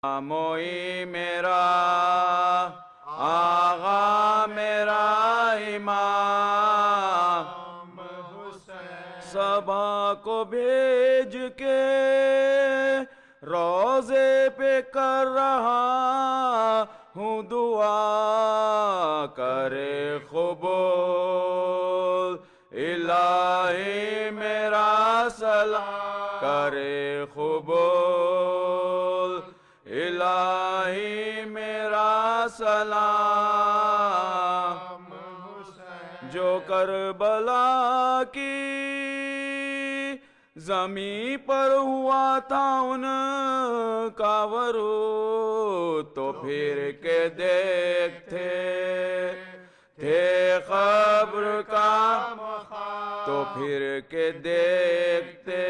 موئی میرا آغا میرا امام صبا کو بھیج کے روزے پہ کر رہا ہوں دعا کرے قبول الہی میرا سلام کرے قبول الہی میرا سلام جو کربلا کی زمین پر ہوا تھا ان کا ورود تو پھر کے دیکھتے تھے قبر کا تو پھر کے دیکھتے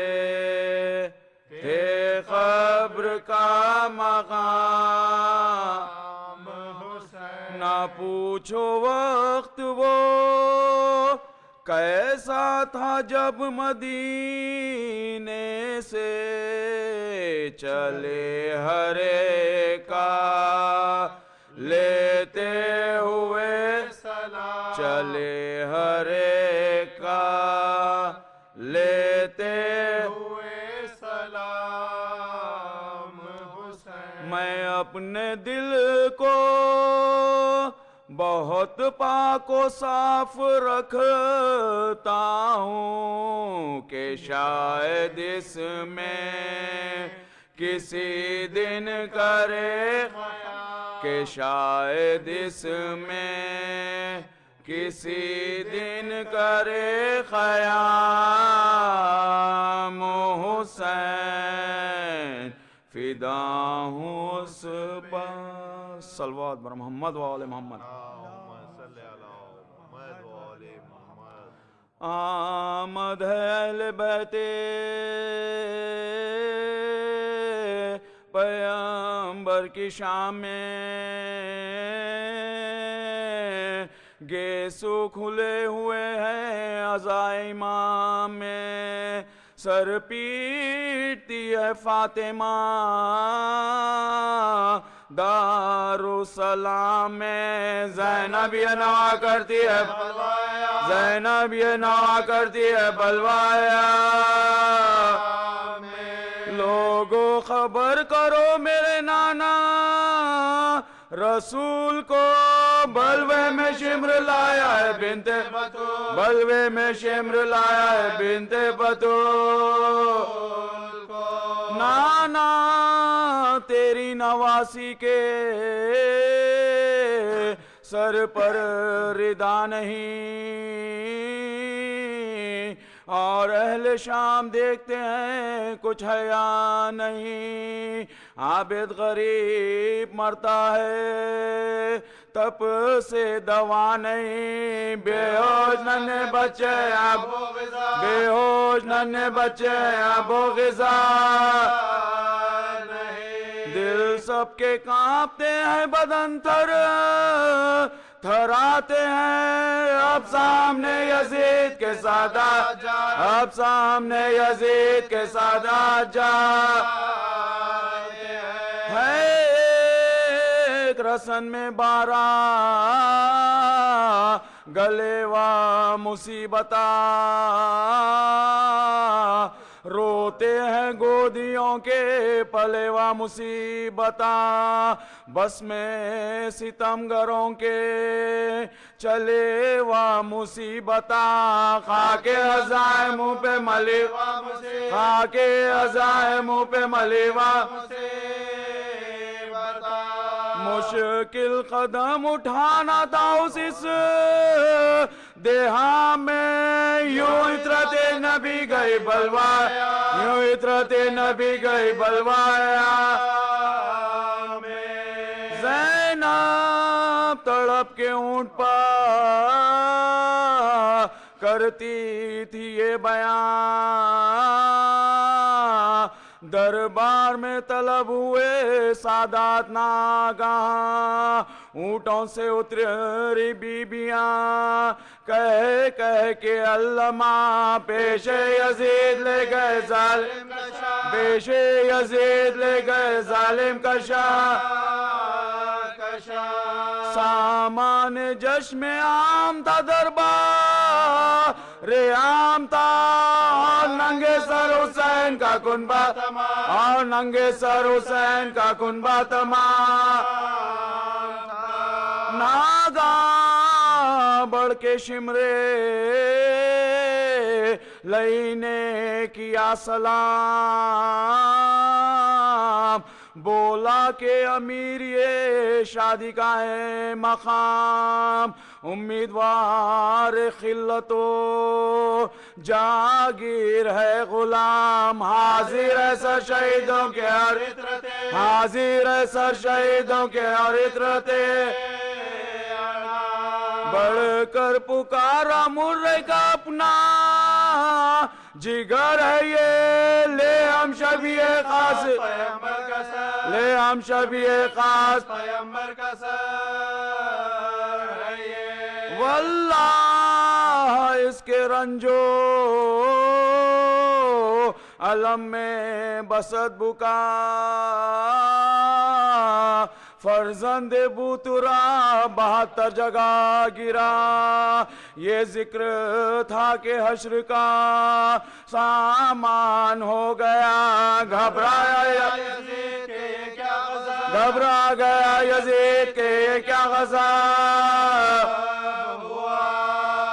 تھے قبر کا مقام نہ پوچھو وقت وہ کیسا تھا جب مدینے سے چلے ہر ایک کا لیتے ہوئے سلام چلے ہر ایک کا لیتے ہوئے سلام میں اپنے دل کو بہت پاک و صاف رکھتا ہوں کہ شاید اس میں کسی دن کرے کہ شاید اس میں کسی دن کرے قیام حسین فدا ہوں اس پر صلوات بر محمد و آل محمد آمد ہے اہل بیت پیغمبر کی شام میں گیسو کھلے ہوئے ہیں عزائے امام میں سر پیٹتی ہے فاطمہ دارالسلام میں زینب یہ نوا کرتی ہے زینب یہ نوا کرتی ہے بلوایا لوگوں خبر کرو میرے نانا رسول کو بلوے میں شمر لایا ہے بنت بطول بلوے میں شمر لایا ہے بنت بطول نانا تیری نواسی کے سر پر ردا نہیں اور اہل شام دیکھتے ہیں کچھ ہے یا نہیں عابد غریب مرتا ہے تپ سے دوا نہیں بے ہوش ننھے بچے اب بے ہوش ننھے بچے اب غذا دل سب کے کانپتے ہیں بدن تھر تھراتے ہیں اب سامنے یزید کے سادات اب سامنے یزید کے سادات جاتے ہیں ایک رسن میں 12 گلے و مصیبتہ روتے ہیں گودیوں کے پلے و مصیبتہ بس میں ستمگروں کے چلے و مصیبتہ خاک عزائے منہ پہ ملی خاک عزائے منہ پہ ملی و مشکل قدم اٹھانا تھا اس دیہا میں یوں عطرت نبی گئی بلوایا یوں عطرت نبی گئی بلوایا زینب تڑپ کے اونٹ پر کرتی تھی یہ بیان دربار میں طلب ہوئے سادات ناگہاں اونٹوں سے اتری بیبیاں کہہ کے علامہ پیش یزید لے گئے ظالم پیش یزید لے گئے ظالم کا شاہ سامان جشم عام تھا دربار عام تھا اور ننگے سر حسین کا کنبہ اور ننگے سر حسین کا کنبہ تمام ناگاں بڑھ کے شمرے لئی نے کیا سلام بولا کہ امیر یہ شادی کا ہے مقام امیدوار خلت و جاگیر ہے غلام حاضر ہے سر شہیدوں کے اور حاضر ہے سر شہیدوں کے اور عطرتے بڑھ کر پکارا مرے کا اپنا جگر ہے یہ لے ہم شبیہ خاص لے ہم شبیہ خاص پیغمبر کا سر ہے یہ واللہ اس کے رنجو علم میں بسط بکا فرزند بوترا 72 جگہ گرا یہ ذکر تھا کہ حشر کا سامان ہو گیا گھبرایا یزید کے کیا غضب گھبرا گیا یزید کے کیا غضب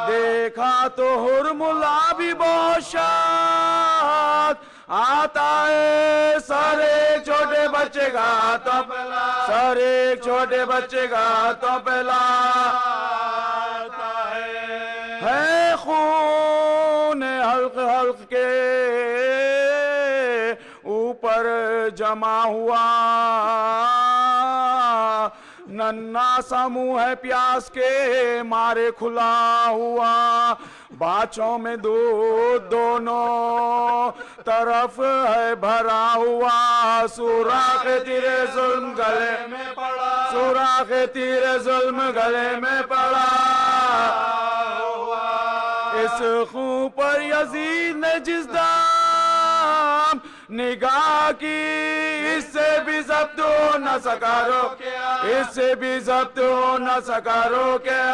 دیکھا تو ہرملا بھی بوشات آتا ہے سر ایک چھوٹے بچے کا تو پہلا سر ایک چھوٹے بچے کا تو پہلا ہے خون حلق حلق کے اوپر جمع ہوا ننا سا منہ ہے پیاس کے مارے کھلا ہوا باچوں میں دودھ دونوں طرف ہے بھرا ہوا سوراخ تیرے ظلم گلے میں پڑا سوراخ تیرے ظلم گلے میں پڑا اس خون پر یزید نے جس دام نگاہ کی اس سے بھی ضبط ہو نہ سکا رو اس سے بھی ضبط ہو نہ سکا رو کیا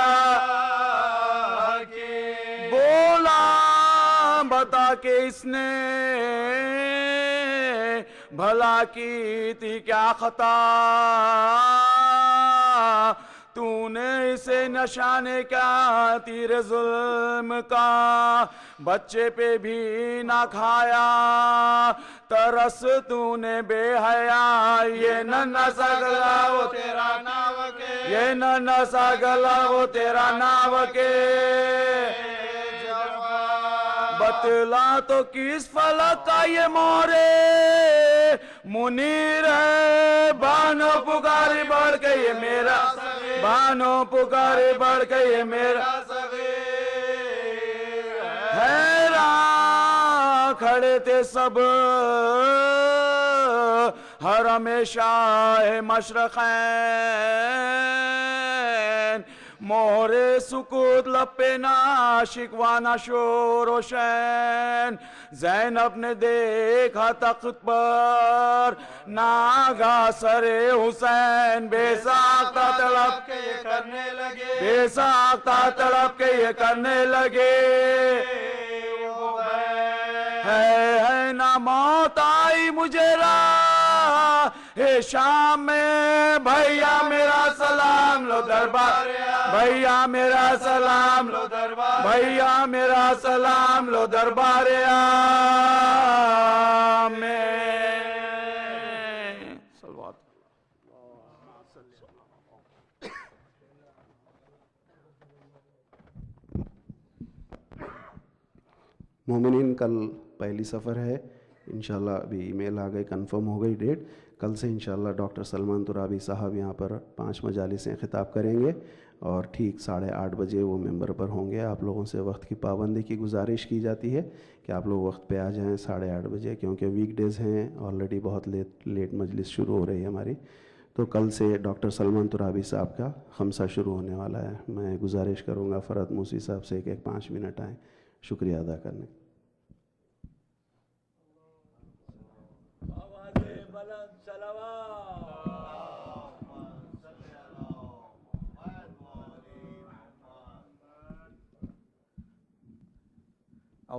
بولا بتا کہ اس نے بھلا کی تھی کیا خطا تو نے اسے نشانے کیا تیر ظلم کا بچے پہ بھی نہ کھایا ترس تو نے بے حیا یہ ننھا سا گلا وہ تیرا ناوکے یہ ننھا سا گلا وہ تیرا ناوکے بتلا تو کس فلک کا یہ مورے منیر ہے بانو پکاری بڑھ کے یہ میرا بانو پکاری بڑھ کے یہ میرا حیران کھڑے تھے سب حرم شاہ مشرقین مہر سکوت لپے نہ شکوہ نہ شور و شین زینب نے دیکھا تخت پر ناگا سر حسین بے ساختہ تڑپ کے یہ کرنے لگے بے ساختہ تڑپ کے یہ کرنے لگے ہے نہ موت آئی مجھے راہ شام میں بھیا میرا سلام لو دربار بھیا میرا سلام لو دربار بھیا میرا سلام لو دربار میں مومنین کل پہلی سفر ہے انشاءاللہ ابھی ای میل آ گئی کنفرم ہو گئی ڈیٹ کل سے انشاءاللہ ڈاکٹر سلمان ترابی صاحب یہاں پر 5 مجالسیں خطاب کریں گے اور ٹھیک 8:30 بجے وہ ممبر پر ہوں گے. آپ لوگوں سے وقت کی پابندی کی گزارش کی جاتی ہے کہ آپ لوگ وقت پہ آ جائیں 8:30 بجے کیونکہ ویک ڈیز ہیں آلریڈی بہت لیٹ مجلس شروع ہو رہی ہے ہماری. تو کل سے ڈاکٹر سلمان ترابی صاحب کا خمسہ شروع ہونے والا ہے. میں گزارش کروں گا فرحت موسی صاحب سے کہ 5 منٹ آئیں شکریہ ادا کرنے.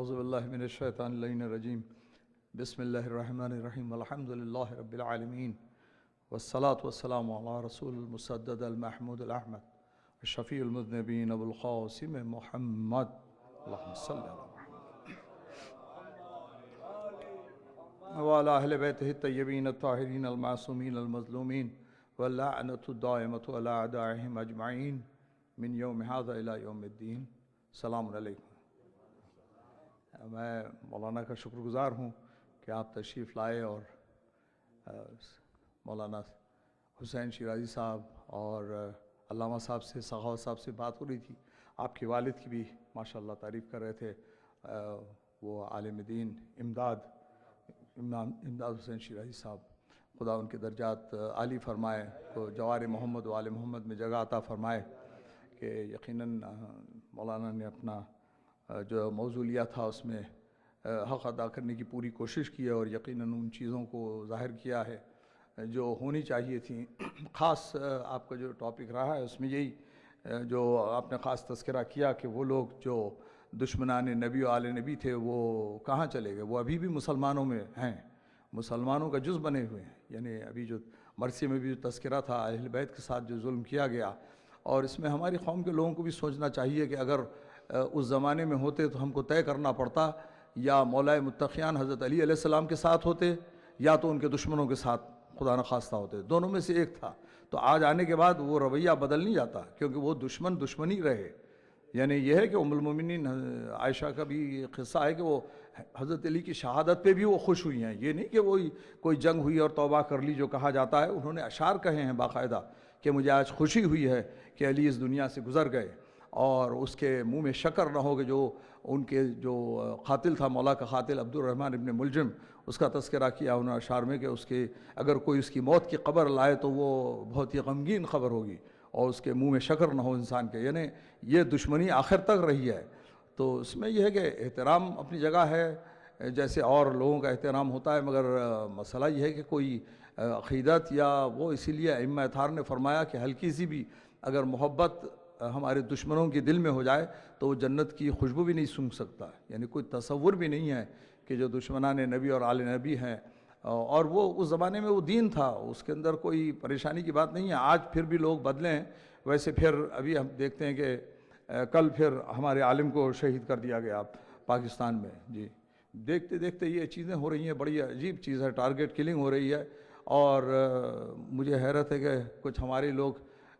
اعوذ باللہ من الشیطان اللعین الرجیم بسم اللہ الرحمن الرحیم الحمد للہ رب العالمین والصلاة والسلام علی رسول المسدد المحمود الاحمد الشفیع المذنبین ابو القاسم محمد اللہم صلی اللہ وعلی اہل بیتہ الطیبین الطاہرین المعصومین المظلومین واللعنۃ الدائمۃ علی اعدائہم اجمعین من یوم ھذا الی یوم الدین. السلام علیکم. میں مولانا کا شکر گزار ہوں کہ آپ تشریف لائے اور مولانا حسین شیرازی صاحب اور علامہ صاحب سے سخاوت صاحب سے بات ہو رہی تھی. آپ کے والد کی بھی ماشاءاللہ تعریف کر رہے تھے. وہ عالم دین امداد حسین شیرازی صاحب، خدا ان کے درجات عالی فرمائے، تو جوار محمد و آل محمد میں جگہ عطا فرمائے. کہ یقیناً مولانا نے اپنا جو موضوع لیا تھا اس میں حق ادا کرنے کی پوری کوشش کی ہے اور یقیناً ان چیزوں کو ظاہر کیا ہے جو ہونی چاہیے تھیں. خاص آپ کا جو ٹاپک رہا ہے اس میں یہی جو آپ نے خاص تذکرہ کیا کہ وہ لوگ جو دشمنان نبی و آل نبی تھے وہ کہاں چلے گئے. وہ ابھی بھی مسلمانوں میں ہیں، مسلمانوں کا جز بنے ہوئے ہیں. یعنی ابھی جو مرثی میں بھی جو تذکرہ تھا اہل بیت کے ساتھ جو ظلم کیا گیا، اور اس میں ہماری قوم کے لوگوں کو بھی سوچنا چاہیے کہ اگر اس زمانے میں ہوتے تو ہم کو طے کرنا پڑتا یا مولا متقیان حضرت علی علیہ السلام کے ساتھ ہوتے یا تو ان کے دشمنوں کے ساتھ خدا نخواستہ ہوتے. دونوں میں سے ایک تھا. تو آج آنے کے بعد وہ رویہ بدل نہیں جاتا کیونکہ وہ دشمنی رہے. یعنی یہ ہے کہ ام المومنین عائشہ کا بھی قصہ ہے کہ وہ حضرت علی کی شہادت پہ بھی وہ خوش ہوئی ہیں. یہ نہیں کہ وہی کوئی جنگ ہوئی اور توبہ کر لی جو کہا جاتا ہے. انہوں نے اشعار کہے ہیں باقاعدہ کہ مجھے آج خوشی ہوئی ہے کہ علی اس دنیا سے گزر گئے، اور اس کے منہ میں شکر نہ ہو کہ جو ان کے جو قاتل تھا مولا کا قاتل عبد الرحمن ابن ملجم، اس کا تذکرہ کیا انہوں نے اشعار میں کہ اس کے اگر کوئی اس کی موت کی خبر لائے تو وہ بہت ہی غمگین خبر ہوگی اور اس کے منہ میں شکر نہ ہو انسان کے. یعنی یہ دشمنی آخر تک رہی ہے. تو اس میں یہ ہے کہ احترام اپنی جگہ ہے جیسے اور لوگوں کا احترام ہوتا ہے، مگر مسئلہ یہ ہے کہ کوئی عقیدت یا وہ، اسی لیے ائمہ اطہار نے فرمایا کہ ہلکی سی بھی اگر محبت ہمارے دشمنوں کے دل میں ہو جائے تو وہ جنت کی خوشبو بھی نہیں سونگھ سکتا. یعنی کوئی تصور بھی نہیں ہے کہ جو دشمنان نبی اور آل نبی ہیں، اور وہ اس زمانے میں وہ دین تھا، اس کے اندر کوئی پریشانی کی بات نہیں ہے. آج پھر بھی لوگ بدلے ہیں. ویسے پھر ابھی ہم دیکھتے ہیں کہ کل پھر ہمارے عالم کو شہید کر دیا گیا پاکستان میں. جی دیکھتے دیکھتے یہ چیزیں ہو رہی ہیں. بڑی عجیب چیز ہے، ٹارگٹ کلنگ ہو رہی ہے. اور مجھے حیرت ہے کہ کچھ ہمارے لوگ،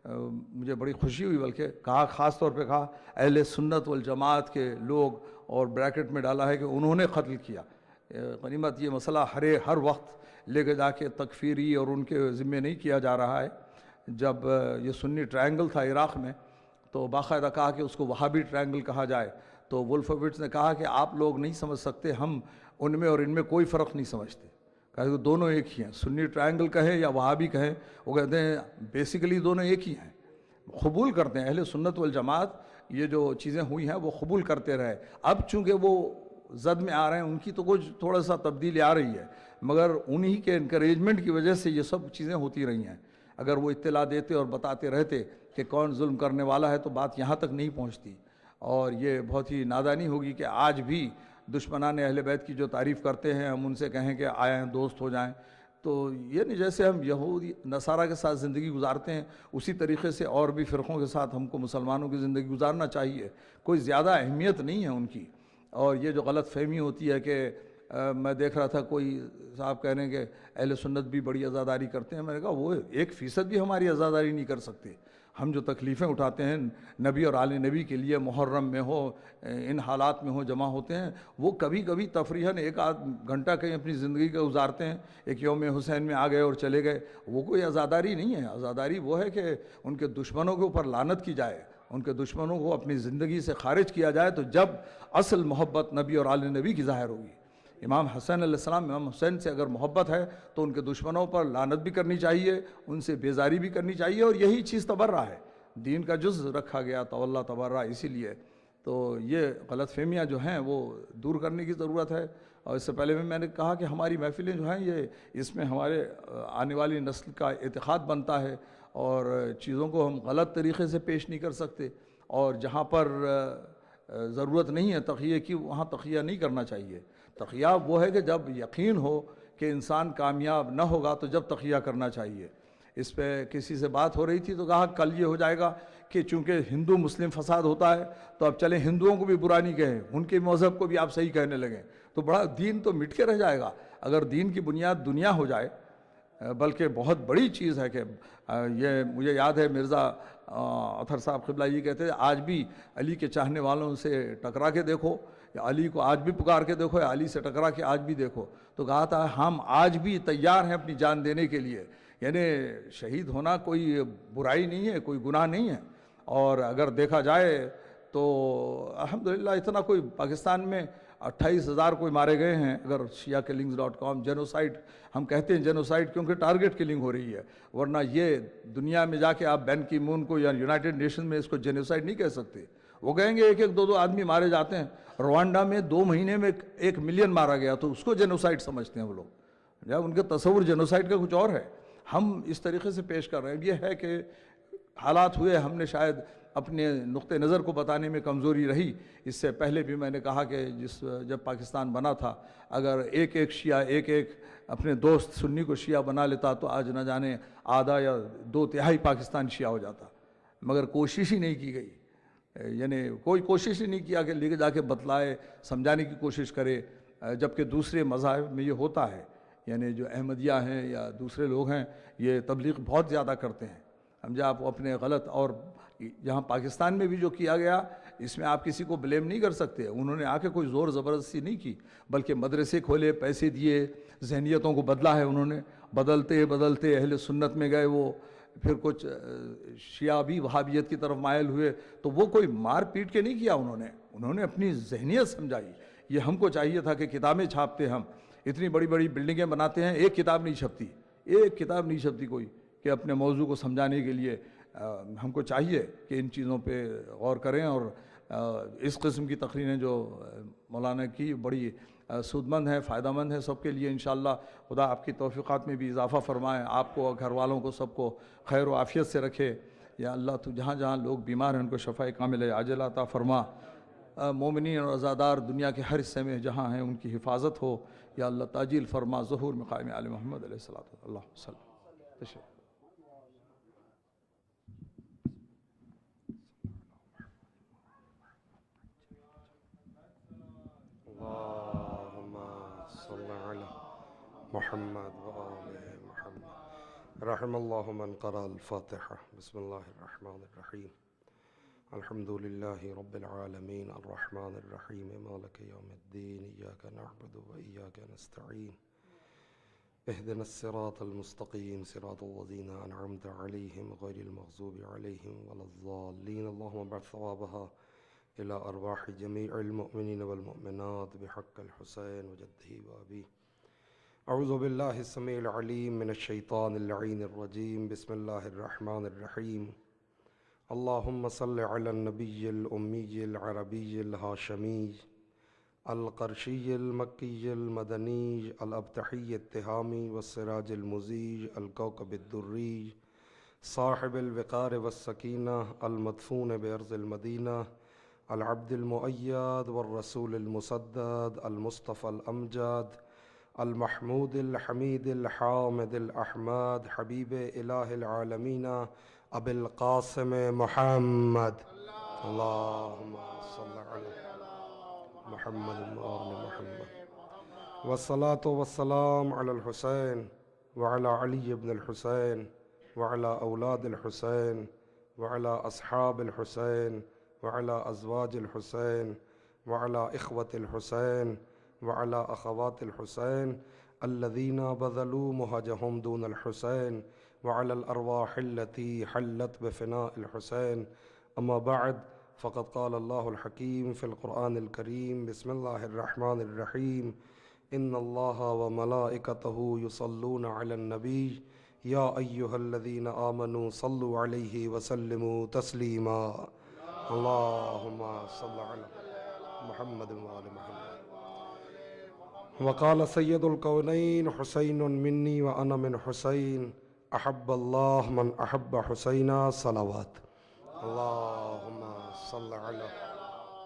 مجھے بڑی خوشی ہوئی بلکہ کہا، خاص طور پہ کہا اہل سنت والجماعت کے لوگ، اور بریکٹ میں ڈالا ہے کہ انہوں نے قتل کیا. غنیمت یہ مسئلہ ہر وقت لے کے جا کے تکفیری اور ان کے ذمے نہیں کیا جا رہا ہے. جب یہ سنی ٹرائنگل تھا عراق میں تو باقاعدہ کہا کہ اس کو وہابی ٹرائنگل کہا جائے. تو وولفووٹس نے کہا کہ آپ لوگ نہیں سمجھ سکتے، ہم ان میں اور ان میں کوئی فرق نہیں سمجھتے. کہا کہ دونوں ایک ہی ہیں. سنی ٹرائنگل کہیں یا وہابی کہیں، وہ کہتے ہیں بیسیکلی دونوں ایک ہی ہیں. قبول کرتے ہیں اہل سنت والجماعت یہ جو چیزیں ہوئی ہیں وہ قبول کرتے رہے. اب چونکہ وہ زد میں آ رہے ہیں، ان کی تو کچھ تھوڑا سا تبدیلی آ رہی ہے، مگر انہی کے انکریجمنٹ کی وجہ سے یہ سب چیزیں ہوتی رہی ہیں. اگر وہ اطلاع دیتے اور بتاتے رہتے کہ کون ظلم کرنے والا ہے تو بات یہاں تک نہیں پہنچتی. اور یہ بہت ہی نادانی ہوگی کہ آج بھی دشمنان اہل بیت کی جو تعریف کرتے ہیں ہم ان سے کہیں کہ آئیں دوست ہو جائیں. تو یہ نہیں، جیسے ہم یہودی نصارہ کے ساتھ زندگی گزارتے ہیں اسی طریقے سے اور بھی فرقوں کے ساتھ ہم کو مسلمانوں کی زندگی گزارنا چاہیے. کوئی زیادہ اہمیت نہیں ہے ان کی. اور یہ جو غلط فہمی ہوتی ہے کہ میں دیکھ رہا تھا کوئی صاحب کہہ رہے ہیں کہ اہل سنت بھی بڑی عزاداری کرتے ہیں. میں نے کہا وہ 1% بھی ہماری عزاداری نہیں کر سکتے. ہم جو تکلیفیں اٹھاتے ہیں نبی اور آل نبی کے لیے، محرم میں ہو، ان حالات میں ہو، جمع ہوتے ہیں، وہ کبھی کبھی تفریحاً 1 گھنٹہ کہیں اپنی زندگی کا گزارتے ہیں. ایک یوم حسین میں آ گئے اور چلے گئے. وہ کوئی عزاداری نہیں ہے. عزاداری وہ ہے کہ ان کے دشمنوں کے اوپر لعنت کی جائے، ان کے دشمنوں کو اپنی زندگی سے خارج کیا جائے. تو جب اصل محبت نبی اور آل نبی کی ظاہر ہوگی. امام حسین علیہ السلام، امام حسین سے اگر محبت ہے تو ان کے دشمنوں پر لعنت بھی کرنی چاہیے، ان سے بیزاری بھی کرنی چاہیے. اور یہی چیز تبرہ ہے، دین کا جز رکھا گیا تولا تبرہ. اسی لیے تو یہ غلط فہمیاں جو ہیں وہ دور کرنے کی ضرورت ہے. اور اس سے پہلے میں نے کہا کہ ہماری محفلیں جو ہیں یہ اس میں ہمارے آنے والی نسل کا اعتقاد بنتا ہے اور چیزوں کو ہم غلط طریقے سے پیش نہیں کر سکتے. اور جہاں پر ضرورت نہیں ہے تقیہ کی، وہاں تقیہ نہیں کرنا چاہیے. تقیہ وہ ہے کہ جب یقین ہو کہ انسان کامیاب نہ ہوگا تو جب تقیہ کرنا چاہیے. اس پہ کسی سے بات ہو رہی تھی تو کہا کل یہ ہو جائے گا کہ چونکہ ہندو مسلم فساد ہوتا ہے تو اب چلیں ہندوؤں کو بھی برا نہیں کہیں، ان کے مذہب کو بھی آپ صحیح کہنے لگیں، تو بڑا دین تو مٹ کے رہ جائے گا. اگر دین کی بنیاد دنیا ہو جائے، بلکہ بہت بڑی چیز ہے کہ یہ مجھے یاد ہے مرزا اطہر صاحب قبلہ یہ کہتے ہیں آج بھی علی کے چاہنے والوں سے ٹکرا کے دیکھو، یا علی کو آج بھی پکار کے دیکھو، یا علی سے ٹکرا کے آج بھی دیکھو. تو کہا تھا ہم آج بھی تیار ہیں اپنی جان دینے کے لیے. یعنی شہید ہونا کوئی برائی نہیں ہے، کوئی گناہ نہیں ہے. اور اگر دیکھا جائے تو الحمدللہ اتنا کوئی پاکستان میں 28,000 کوئی مارے گئے ہیں. اگر shiakillings.com جینوسائڈ ہم کہتے ہیں جینوسائڈ کیونکہ ٹارگٹ کلنگ ہو رہی ہے، ورنہ یہ دنیا میں جا کے آپ بین کی مون کو یا یونائٹڈ نیشن میں اس کو جینوسائڈ نہیں کہہ سکتے. وہ کہیں گے 1-2 آدمی مارے جاتے ہیں. روانڈا میں 2 مہینے میں 1 ملین مارا گیا تو اس کو جینوسائڈ سمجھتے ہیں وہ لوگ. جب ان کے تصور جینوسائڈ کا کچھ اور ہے. ہم اس طریقے سے پیش کر رہے ہیں. یہ ہے کہ حالات ہوئے، ہم نے شاید اپنے نقطہ نظر کو بتانے میں کمزوری رہی. اس سے پہلے بھی میں نے کہا کہ جب پاکستان بنا تھا اگر ایک شیعہ ایک اپنے دوست سنی کو شیعہ بنا لیتا تو آج نہ جانے آدھا یا 2/3 پاکستان شیعہ ہو جاتا. مگر کوشش ہی نہیں کی گئی. یعنی کوئی کوشش ہی نہیں کیا کہ لے کے جا کے بتلائے، سمجھانے کی کوشش کرے. جبکہ دوسرے مذاہب میں یہ ہوتا ہے. یعنی جو احمدیہ ہیں یا دوسرے لوگ ہیں یہ تبلیغ بہت زیادہ کرتے ہیں. سمجھا آپ اپنے غلط. اور یہاں پاکستان میں بھی جو کیا گیا اس میں آپ کسی کو بلیم نہیں کر سکتے. انہوں نے آ کے کوئی زور زبردستی نہیں کی، بلکہ مدرسے کھولے، پیسے دیے، ذہنیتوں کو بدلا ہے انہوں نے. بدلتے اہل سنت میں گئے وہ، پھر کچھ شیعہ بھی وہابیت کی طرف مائل ہوئے. تو وہ کوئی مار پیٹ کے نہیں کیا انہوں نے اپنی ذہنیت سمجھائی. یہ ہم کو چاہیے تھا کہ کتابیں چھاپتے، ہم اتنی بڑی بڑی بلڈنگیں بناتے ہیں، ایک کتاب نہیں چھپتی کوئی کہ اپنے موضوع کو سمجھانے کے لیے. ہم کو چاہیے کہ ان چیزوں پہ غور کریں. اور اس قسم کی تقریریں جو مولانا کی بڑی سود مند ہے، فائدہ مند ہے سب کے لیے. انشاءاللہ خدا آپ کی توفیقات میں بھی اضافہ فرمائے، آپ کو، گھر والوں کو، سب کو خیر و عافیت سے رکھے. یا اللہ تو جہاں جہاں لوگ بیمار ہیں ان کو شفاء کاملہ عاجلہ عطا فرما. مومنین اور عزادار دنیا کے ہر حصے میں جہاں ہیں ان کی حفاظت ہو. یا اللہ تاجیل فرما. ظہور مقام آل محمد علیہ الصلوۃ. اللہ صلی. اللهم صل على محمد وآل محمد. رحم الله من قرأ الفاتحة. بسم الله الرحمن الرحيم. الحمد لله رب العالمين الرحمن الرحيم مالك يوم الدين. إياك نعبد وإياك نستعين. اهدنا الصراط المستقيم صراط الذين أنعمت عليهم غير المغضوب عليهم ولا الضالين. اللهم ابعث ثوابها إلى أرواح جميع المؤمنين والمؤمنات بحق الحسين وجده وأبيه. أعوذ بالله السميع العليم من الشيطان اللعين الرجيم. بسم الله الرحمن الرحيم. اللهم صل على النبي الأمي العربي الهاشمي القرشي المكي المدني الأبتحي التهامي والسراج المزي الكوكب الدري صاحب الوقار والسكينة المدفون بأرض المدينة العبد المؤيد والرسول المسدد المصطفى الأمجد المحمود الحميد الحامد الأحمد حبيب إله العالمين أبي القاسم محمد. اللهم صل على محمد وآل محمد. والصلاة والسلام على الحسين وعلى علي بن الحسين وعلى أولاد الحسين وعلى أصحاب الحسين وعلى أزواج الحسين وعلى إخوة الحسين وعلى أخوات الحسين الذين بذلوا مهجهم دون الحسين وعلى الأرواح التي حلت بفناء الحسين. أما بعد، فقد قال الله الحكيم في القرآن الكريم. بسم الله الرحمن الرحيم. إن الله وملائكته يصلون على النبي يا أيها الذين آمنوا صلوا عليه وسلموا تسليما. اللهم صل على محمد وآل محمد. وقال سيد الكونين حسين مني وأنا من حسين أحب الله من أحب حسينا. صلوات. اللهم صل على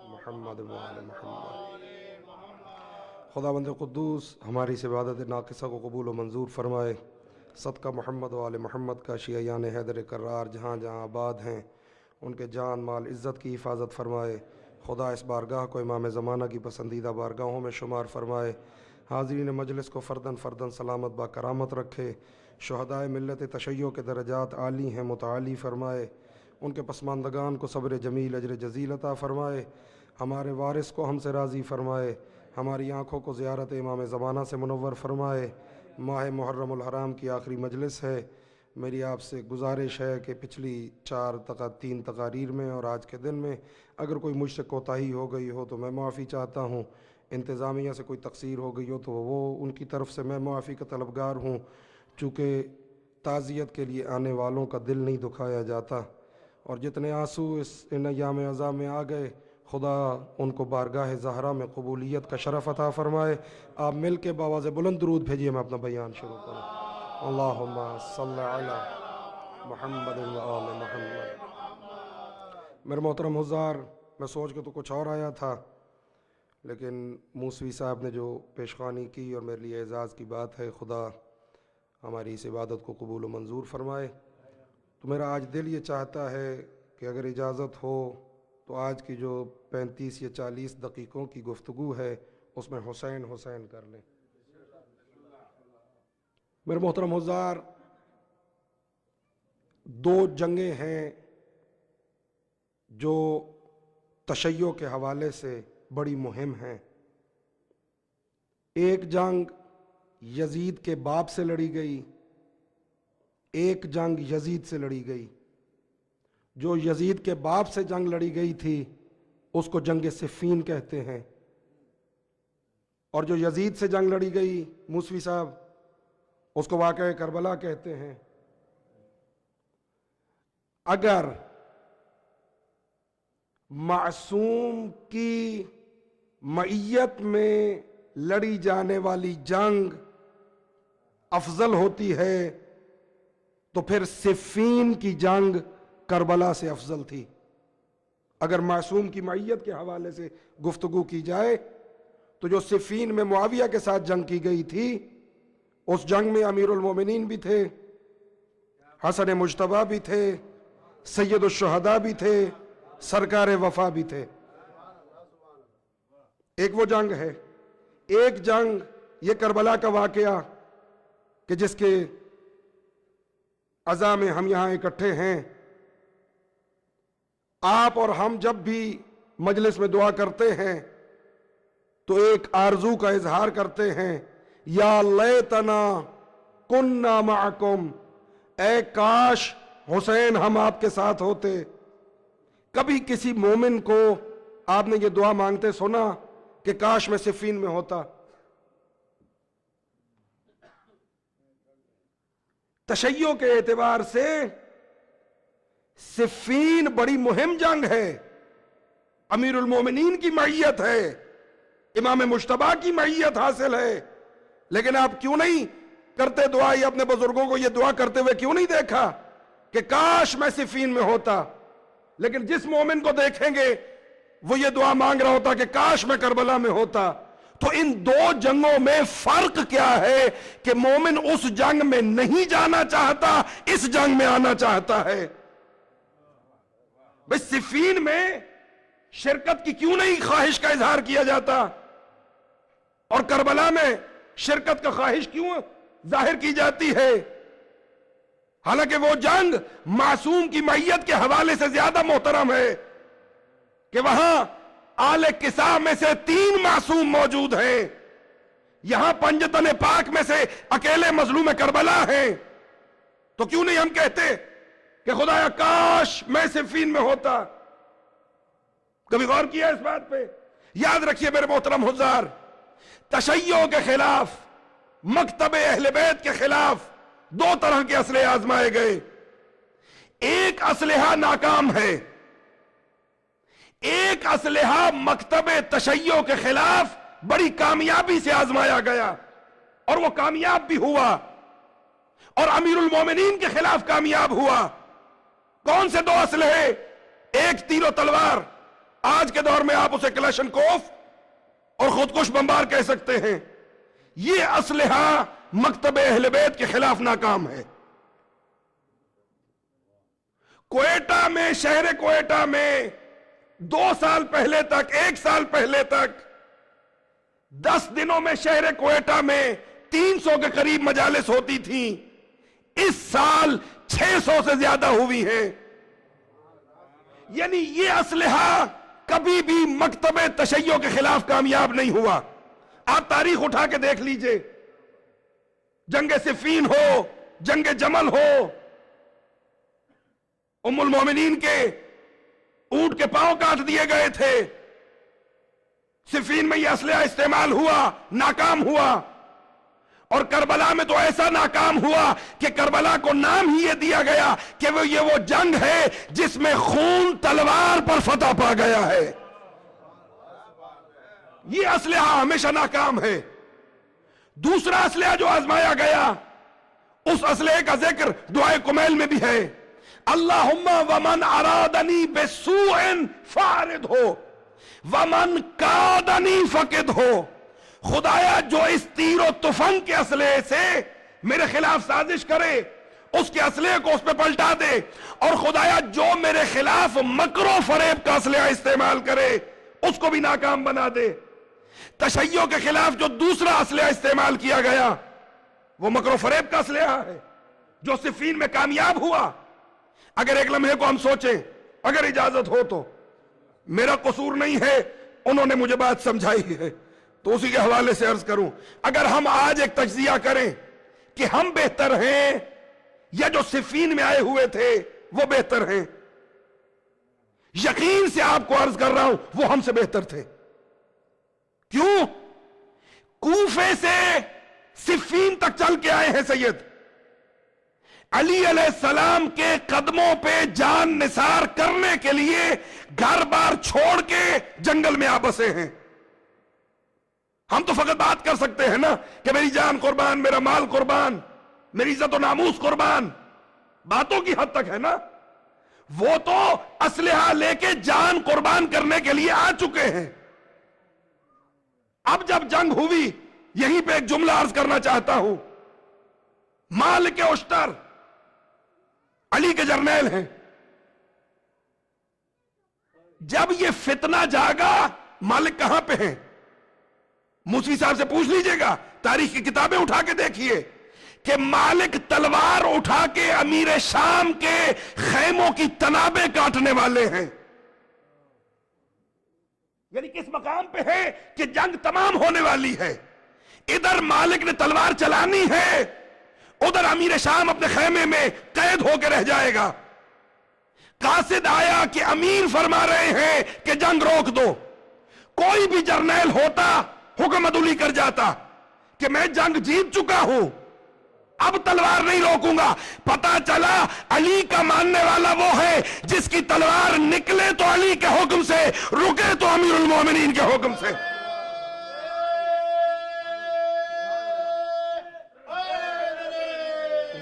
محمد و آل محمد۔ خداوند قدوس ہماری اس عبادت ناقصہ کو قبول و منظور فرمائے۔ صدقہ محمد و آل محمد کا شیعیان حیدر کرار جہاں جہاں آباد ہیں ان کے جان مال عزت کی حفاظت فرمائے۔ خدا اس بارگاہ کو امام زمانہ کی پسندیدہ بارگاہوں میں شمار فرمائے۔ حاضرین مجلس کو فرداً فرداً سلامت با کرامت رکھے۔ شہدائے ملت تشیع کے درجات عالی ہیں، متعالی فرمائے۔ ان کے پسماندگان کو صبر جمیل اجر جزیل عطا فرمائے۔ ہمارے وارث کو ہم سے راضی فرمائے۔ ہماری آنکھوں کو زیارت امام زمانہ سے منور فرمائے۔ ماہ محرم الحرام کی آخری مجلس ہے۔ میری آپ سے گزارش ہے کہ پچھلی 3 تقاریر میں اور آج کے دن میں اگر کوئی مجھ سے کوتاہی ہو گئی ہو تو میں معافی چاہتا ہوں۔ انتظامیہ سے کوئی تقصیر ہو گئی ہو تو وہ ان کی طرف سے میں معافی کا طلبگار ہوں، چونکہ تعزیت کے لیے آنے والوں کا دل نہیں دکھایا جاتا، اور جتنے آنسو ان ایام عزا میں آ گئے خدا ان کو بارگاہ زہرا میں قبولیت کا شرف عطا فرمائے۔ آپ مل کے بآواز بلند درود بھیجیے، میں اپنا بیان شروع کروں۔ اللہم صلی علی محمد و آل محمد۔ میرے محترم حضار، میں سوچ کے تو کچھ اور آیا تھا، لیکن موسوی صاحب نے جو پیشخوانی کی اور میرے لیے اعزاز کی بات ہے، خدا ہماری اس عبادت کو قبول و منظور فرمائے۔ تو میرا آج دل یہ چاہتا ہے کہ اگر اجازت ہو تو آج کی جو 35 یا 40 دقیقوں کی گفتگو ہے اس میں حسین حسین کر لیں۔ میرے محترم حضار، 2 جنگیں ہیں جو تشیع کے حوالے سے بڑی مہم ہیں۔ ایک جنگ یزید کے باپ سے لڑی گئی، ایک جنگ یزید سے لڑی گئی۔ جو یزید کے باپ سے جنگ لڑی گئی تھی اس کو جنگ صفین کہتے ہیں، اور جو یزید سے جنگ لڑی گئی موسوی صاحب اس کو واقعہ کربلا کہتے ہیں۔ اگر معصوم کی معیت میں لڑی جانے والی جنگ افضل ہوتی ہے تو پھر صفین کی جنگ کربلا سے افضل تھی۔ اگر معصوم کی معیت کے حوالے سے گفتگو کی جائے تو جو صفین میں معاویہ کے ساتھ جنگ کی گئی تھی اس جنگ میں امیر المومنین بھی تھے، حسن مجتبیٰ بھی تھے، سید الشہداء بھی تھے، سرکار وفا بھی تھے۔ ایک وہ جنگ ہے۔ ایک جنگ یہ کربلا کا واقعہ کہ جس کے عزا میں ہم یہاں اکٹھے ہیں۔ آپ اور ہم جب بھی مجلس میں دعا کرتے ہیں تو ایک آرزو کا اظہار کرتے ہیں، یا لیتنا کننا معکم، اے کاش حسین ہم آپ کے ساتھ ہوتے۔ کبھی کسی مومن کو آپ نے یہ دعا مانگتے سنا کہ کاش میں صفین میں ہوتا؟ تشیع کے اعتبار سے صفین بڑی مہم جنگ ہے۔ امیر المومنین کی معیت ہے، امام مجتبیٰ کی معیت حاصل ہے، لیکن آپ کیوں نہیں کرتے دعا؟ یہ اپنے بزرگوں کو یہ دعا کرتے ہوئے کیوں نہیں دیکھا کہ کاش میں صفین میں ہوتا؟ لیکن جس مومن کو دیکھیں گے وہ یہ دعا مانگ رہا ہوتا کہ کاش میں کربلا میں ہوتا۔ تو ان 2 جنگوں میں فرق کیا ہے کہ مومن اس جنگ میں نہیں جانا چاہتا، اس جنگ میں آنا چاہتا ہے۔ بس صفین میں شرکت کی کیوں نہیں خواہش کا اظہار کیا جاتا، اور کربلا میں شرکت کا خواہش کیوں ظاہر کی جاتی ہے؟ حالانکہ وہ جنگ معصوم کی معیت کے حوالے سے زیادہ محترم ہے کہ وہاں آل کساء میں سے 3 معصوم موجود ہیں، یہاں پنجتن پاک میں سے اکیلے مظلوم کربلا ہیں۔ تو کیوں نہیں ہم کہتے کہ خدایا کاش میں صفین میں ہوتا؟ کبھی غور کیا اس بات پہ؟ یاد رکھیے میرے محترم حضار، تشیع کے خلاف، مکتب اہل بیت کے خلاف 2 طرح کے اسلحے آزمائے گئے۔ ایک اسلحہ ناکام ہے، ایک اسلحہ مکتب تشیع کے خلاف بڑی کامیابی سے آزمایا گیا اور وہ کامیاب بھی ہوا، اور امیر المومنین کے خلاف کامیاب ہوا۔ کون سے 2 اسلحے؟ ایک تیر و تلوار، آج کے دور میں آپ اسے کلاشنکوف اور خودکش بمبار کہہ سکتے ہیں. یہ اسلحہ مکتب اہل بیت کے خلاف ناکام ہے. کوئٹہ میں، شہر کوئٹہ میں 2 سال پہلے تک، 1 سال پہلے تک 10 دنوں میں شہر کوئٹہ میں 300 کے قریب مجالس ہوتی تھیں. اس سال 600 سے زیادہ ہوئی ہیں. یعنی یہ اسلحہ کبھی بھی مکتب تشیع کے خلاف کامیاب نہیں ہوا. آپ تاریخ اٹھا کے دیکھ لیجئے، جنگ صفین ہو، جنگ جمل ہو، ام المومنین کے اونٹ کے پاؤں کاٹ دیے گئے تھے. صفین میں یہ اسلحہ استعمال ہوا، ناکام ہوا. اور کربلا میں تو ایسا ناکام ہوا کہ کربلا کو نام ہی یہ دیا گیا کہ یہ وہ جنگ ہے جس میں خون تلوار پر فتح پا گیا ہے. یہ اسلحہ ہمیشہ ناکام ہے. دوسرا اسلحہ جو آزمایا گیا، اس اسلحے کا ذکر دعائے کمیل میں بھی ہے. اللہم ومن ارادنی بسوء فارد ہو ومن کادنی فقد ہو. خدایا جو اس تیر و تفنگ کے اسلحے سے میرے خلاف سازش کرے، اس کے اسلحے کو اس پہ پلٹا دے. اور خدایا جو میرے خلاف مکر و فریب کا اسلحہ استعمال کرے، اس کو بھی ناکام بنا دے. تشیع کے خلاف جو دوسرا اسلحہ استعمال کیا گیا وہ مکر و فریب کا اسلحہ ہے جو صفین میں کامیاب ہوا. اگر ایک لمحے کو ہم سوچیں، اگر اجازت ہو تو، میرا قصور نہیں ہے، انہوں نے مجھے بات سمجھائی ہے تو اسی کے حوالے سے عرض کروں. اگر ہم آج ایک تجزیہ کریں کہ ہم بہتر ہیں یا جو صفین میں آئے ہوئے تھے وہ بہتر ہیں، یقین سے آپ کو عرض کر رہا ہوں وہ ہم سے بہتر تھے. کیوں؟ کوفے سے صفین تک چل کے آئے ہیں سید. علی علیہ السلام کے قدموں پہ جان نثار کرنے کے لیے گھر بار چھوڑ کے جنگل میں آ بسے ہیں. ہم تو فقط بات کر سکتے ہیں نا کہ میری جان قربان، میرا مال قربان، میری عزت و ناموس قربان. باتوں کی حد تک ہے نا. وہ تو اسلحہ لے کے جان قربان کرنے کے لیے آ چکے ہیں. اب جب جنگ ہوئی، یہیں پہ ایک جملہ عرض کرنا چاہتا ہوں. مالک اشتر علی کے جرنیل ہیں. جب یہ فتنہ جاگا، مالک کہاں پہ ہیں؟ موسوی صاحب سے پوچھ لیجئے گا، تاریخ کی کتابیں اٹھا کے دیکھیے کہ مالک تلوار اٹھا کے امیر شام کے خیموں کی تنابیں کاٹنے والے ہیں. یعنی کس مقام پہ ہے کہ جنگ تمام ہونے والی ہے. ادھر مالک نے تلوار چلانی ہے، ادھر امیر شام اپنے خیمے میں قید ہو کے رہ جائے گا. قاصد آیا کہ امیر فرما رہے ہیں کہ جنگ روک دو. کوئی بھی جرنیل ہوتا حکم عدولی کر جاتا کہ میں جنگ جیت چکا ہوں، اب تلوار نہیں روکوں گا. پتا چلا علی کا ماننے والا وہ ہے جس کی تلوار نکلے تو علی کے حکم سے، رکے تو امیر المومنین کے حکم سے.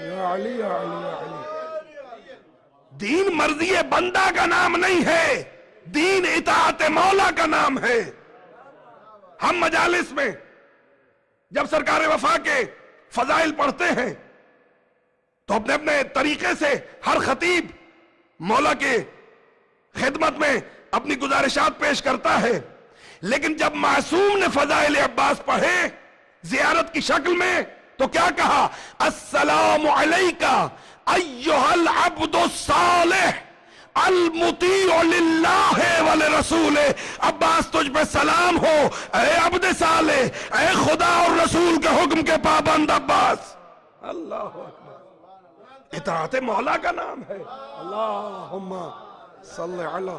یا علی یا علی یا علی. دین مرضی بندہ کا نام نہیں ہے، دین اطاعت مولا کا نام ہے. ہم مجالس میں جب سرکار وفا کے فضائل پڑھتے ہیں تو اپنے اپنے طریقے سے ہر خطیب مولا کے خدمت میں اپنی گزارشات پیش کرتا ہے. لیکن جب معصوم نے فضائل عباس پڑھے زیارت کی شکل میں تو کیا کہا؟ السلام علیکہ ایہا العبد الصالح المطیع للہ ولرسولہ. عباس تجھ پہ سلام ہو اے عبد صالح، اے خدا اور رسول کے حکم کے پابند عباس. اللہ اکبر. اطاعت مولا کا نام ہے. اللہم صلی علی.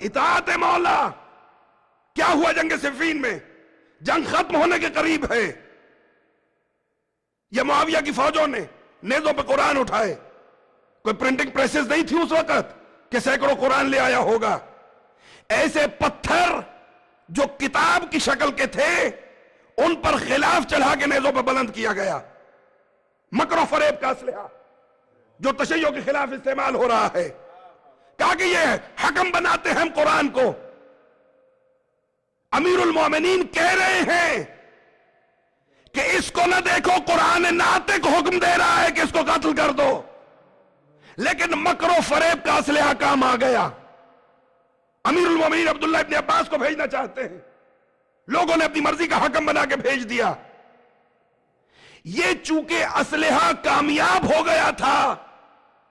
اطاعت مولا. کیا ہوا جنگ صفین میں؟ جنگ ختم ہونے کے قریب ہے. یہ معاویہ کی فوجوں نے نیزوں پہ قرآن اٹھائے. کوئی پرنٹنگ پریسز نہیں تھی اس وقت کہ سینکڑوں قرآن لے آیا ہوگا. ایسے پتھر جو کتاب کی شکل کے تھے ان پر خلاف چڑھا کے نیزوں پہ بلند کیا گیا. مکر و فریب کا اسلحہ جو تشیع کے خلاف استعمال ہو رہا ہے. کہا کہ یہ حکم بناتے ہیں ہم قرآن کو. امیر المومنین کہہ رہے ہیں کہ اس کو نہ دیکھو قرآن ناطق حکم دے رہا ہے کہ اس کو قتل کر دو، لیکن مکر و فریب کا اسلحہ کام آ گیا. امیر المومنین عبداللہ ابن عباس کو بھیجنا چاہتے ہیں، لوگوں نے اپنی مرضی کا حکم بنا کے بھیج دیا. یہ چونکہ اسلحہ کامیاب ہو گیا تھا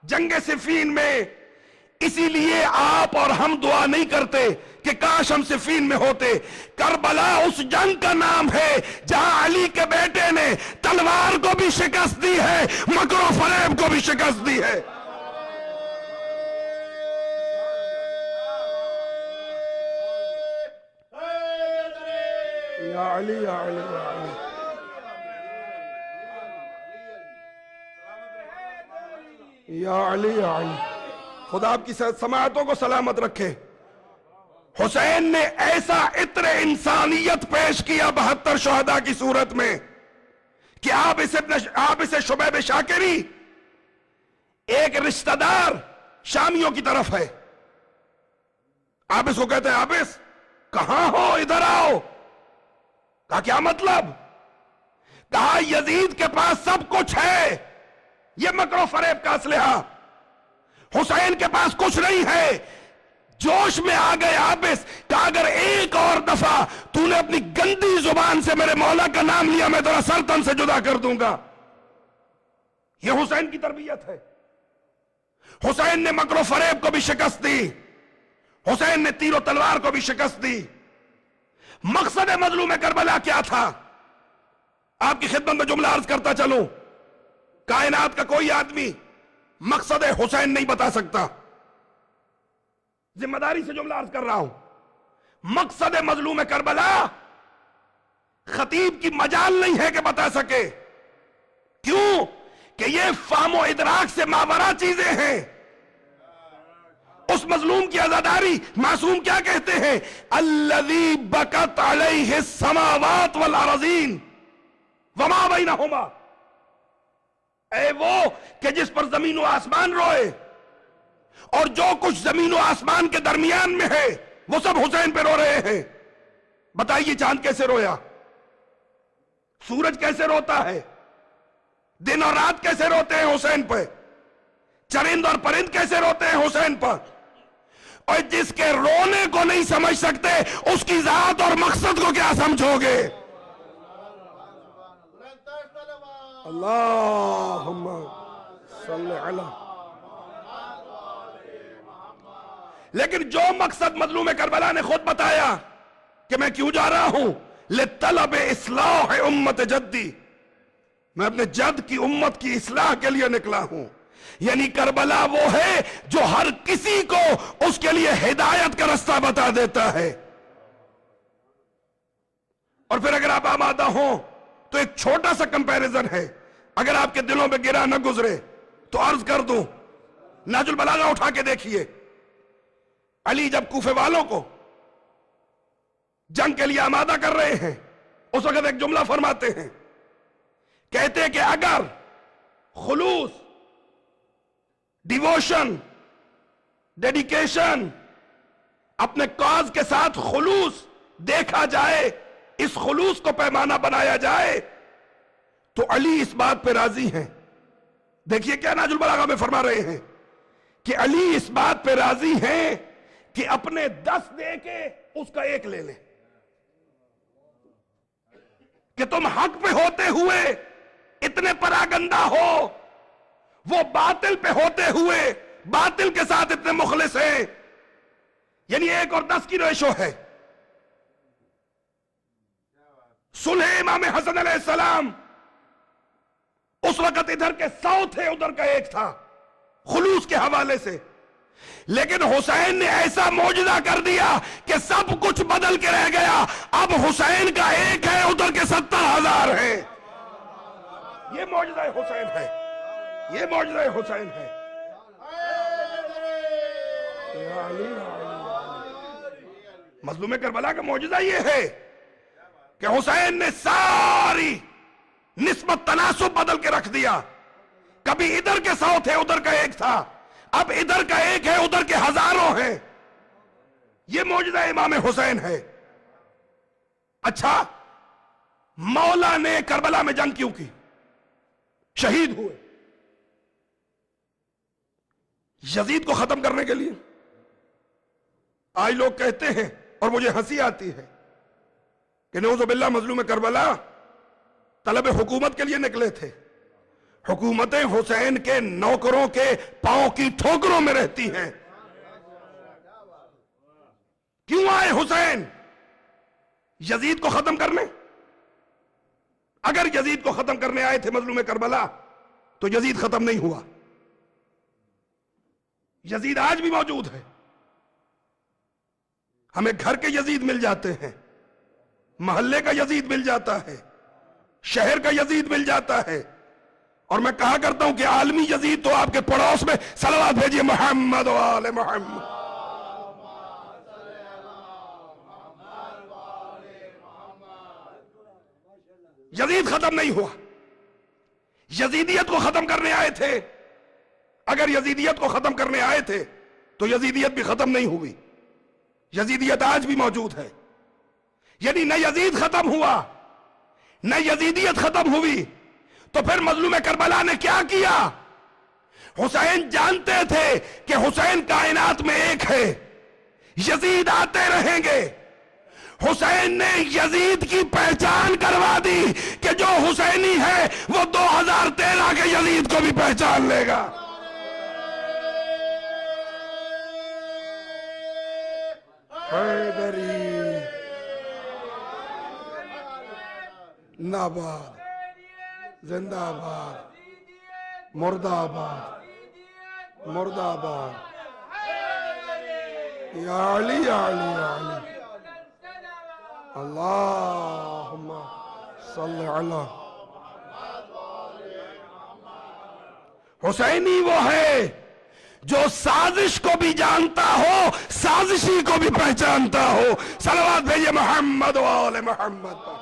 جنگ صفین میں، اسی لیے آپ اور ہم دعا نہیں کرتے کہ کاش ہم صفین میں ہوتے. کربلا اس جنگ کا نام ہے جہاں علی کے بیٹے نے تلوار کو بھی شکست دی ہے، مکر و فریب کو بھی شکست دی ہے. یا علی یا علی یا علی. یا علی یا علی. خدا آپ کی سماعتوں کو سلامت رکھے. حسین نے ایسا عطر انسانیت پیش کیا 72 شہداء کی صورت میں کہ آپ اسے شبیب شاکری، ایک رشتہ دار شامیوں کی طرف ہے، آپ اس کو کہتے ہیں عابس کہاں ہو، ادھر آؤ. کہا کیا مطلب؟ کہا یزید کے پاس سب کچھ ہے، یہ مکر و فریب کا اسلحہ. حسین کے پاس کچھ نہیں ہے. جوش میں آ گئے عابس، کہا اگر ایک اور دفعہ تو نے اپنی گندی زبان سے میرے مولا کا نام لیا میں تیرا سر تن سے جدا کر دوں گا. یہ حسین کی تربیت ہے. حسین نے مکر و فریب کو بھی شکست دی، حسین نے تیر و تلوار کو بھی شکست دی. مقصد مظلوم کربلا کیا تھا؟ آپ کی خدمت میں جملہ عرض کرتا چلوں، کائنات کا کوئی آدمی مقصد حسین نہیں بتا سکتا. ذمہ داری سے جملہ عرض کر رہا ہوں. مقصد مظلوم کربلا خطیب کی مجال نہیں ہے کہ بتا سکے. کیوں؟ کہ یہ فہم و ادراک سے ماورا چیزیں ہیں. اس مظلوم کی عزاداری معصوم کیا کہتے ہیں؟ الذی بکت علیہ السماوات والارضین وما بینہما. اے وہ کہ جس پر زمین و آسمان روئے اور جو کچھ زمین و آسمان کے درمیان میں ہے وہ سب حسین پہ رو رہے ہیں. بتائیے چاند کیسے رویا، سورج کیسے روتا ہے، دن اور رات کیسے روتے ہیں حسین پہ، چرند اور پرند کیسے روتے ہیں حسین پر. اور جس کے رونے کو نہیں سمجھ سکتے اس کی ذات اور مقصد کو کیا سمجھو گے؟ اللہم صلی علی. لیکن جو مقصد مظلوم کربلا نے خود بتایا کہ میں کیوں جا رہا ہوں، لطلب اصلاح امت جدی، میں اپنے جد کی امت کی اصلاح کے لیے نکلا ہوں. یعنی کربلا وہ ہے جو ہر کسی کو اس کے لیے ہدایت کا رستہ بتا دیتا ہے. اور پھر اگر آپ آمادہ ہوں تو ایک چھوٹا سا کمپیریزن ہے، اگر آپ کے دلوں میں گرا نہ گزرے تو عرض کر دوں. نہج البلاغہ اٹھا کے دیکھیے. علی جب کوفے والوں کو جنگ کے لیے آمادہ کر رہے ہیں اس وقت ایک جملہ فرماتے ہیں، کہتے کہ اگر خلوص، ڈیووشن، ڈیڈیکیشن، اپنے کاز کے ساتھ خلوص دیکھا جائے، اس خلوص کو پیمانہ بنایا جائے تو علی اس بات پہ راضی ہیں. دیکھیے کیا نہج البلاغہ میں فرما رہے ہیں کہ علی اس بات پہ راضی ہیں کہ اپنے 10 دے کے اس کا 1 لے لیں، کہ تم حق پہ ہوتے ہوئے اتنے پراگندہ ہو، وہ باطل پہ ہوتے ہوئے باطل کے ساتھ اتنے مخلص ہیں. یعنی 1 اور 10 کی ریشو ہے. صلح امام حسن علیہ السلام اس وقت ادھر کے 100 تھے، ادھر کا 1 تھا خلوص کے حوالے سے. لیکن حسین نے ایسا معجزہ کر دیا کہ سب کچھ بدل کے رہ گیا. اب حسین کا 1 ہے، ادھر کے 70,000 ہیں. یہ معجزہ حسین ہے، یہ معجزہ حسین ہے. مظلوم کربلا کا معجزہ یہ ہے کہ حسین نے ساری نسبت تناسب بدل کے رکھ دیا. کبھی ادھر کے 100 تھے، ادھر کا 1 تھا. اب ادھر کا ایک ہے ادھر کے ہزاروں ہیں. یہ معجزہ امام حسین ہے. اچھا مولا نے کربلا میں جنگ کیوں کی؟ شہید ہوئے یزید کو ختم کرنے کے لیے. آج لوگ کہتے ہیں اور مجھے ہنسی آتی ہے کہ نعوذ باللہ مظلوم کربلا طلب حکومت کے لیے نکلے تھے. حکومتیں حسین کے نوکروں کے پاؤں کی ٹھوکروں میں رہتی ہیں. کیوں آئے حسین؟ یزید کو ختم کرنے. اگر یزید کو ختم کرنے آئے تھے مظلوم کربلا تو یزید ختم نہیں ہوا. یزید آج بھی موجود ہے. ہمیں گھر کے یزید مل جاتے ہیں, محلے کا یزید مل جاتا ہے, شہر کا یزید مل جاتا ہے. اور میں کہا کرتا ہوں کہ عالمی یزید تو آپ کے پڑوس میں. صلوات بھیجئے محمد و آل محمد. یزید ختم نہیں ہوا. یزیدیت کو ختم کرنے آئے تھے. اگر یزیدیت کو ختم کرنے آئے تھے تو یزیدیت بھی ختم نہیں ہوئی. یزیدیت آج بھی موجود ہے. یعنی نہ یزید ختم ہوا نہ یزیدیت ختم ہوئی. تو پھر مظلوم کربلا نے کیا کیا؟ حسین جانتے تھے کہ حسین کائنات میں ایک ہے, یزید آتے رہیں گے. حسین نے یزید کی پہچان کروا دی کہ جو حسینی ہے وہ 2013 کے یزید کو بھی پہچان لے گا. حیدری ناباد زندہ آباد مردہ آباد مردہ آباد. یا علی یا علی یا علی. اللہم صلی علی. حسینی وہ ہے جو سازش کو بھی جانتا ہو سازشی کو بھی پہچانتا ہو. صلوات بھیجئے محمد و آل محمد پر.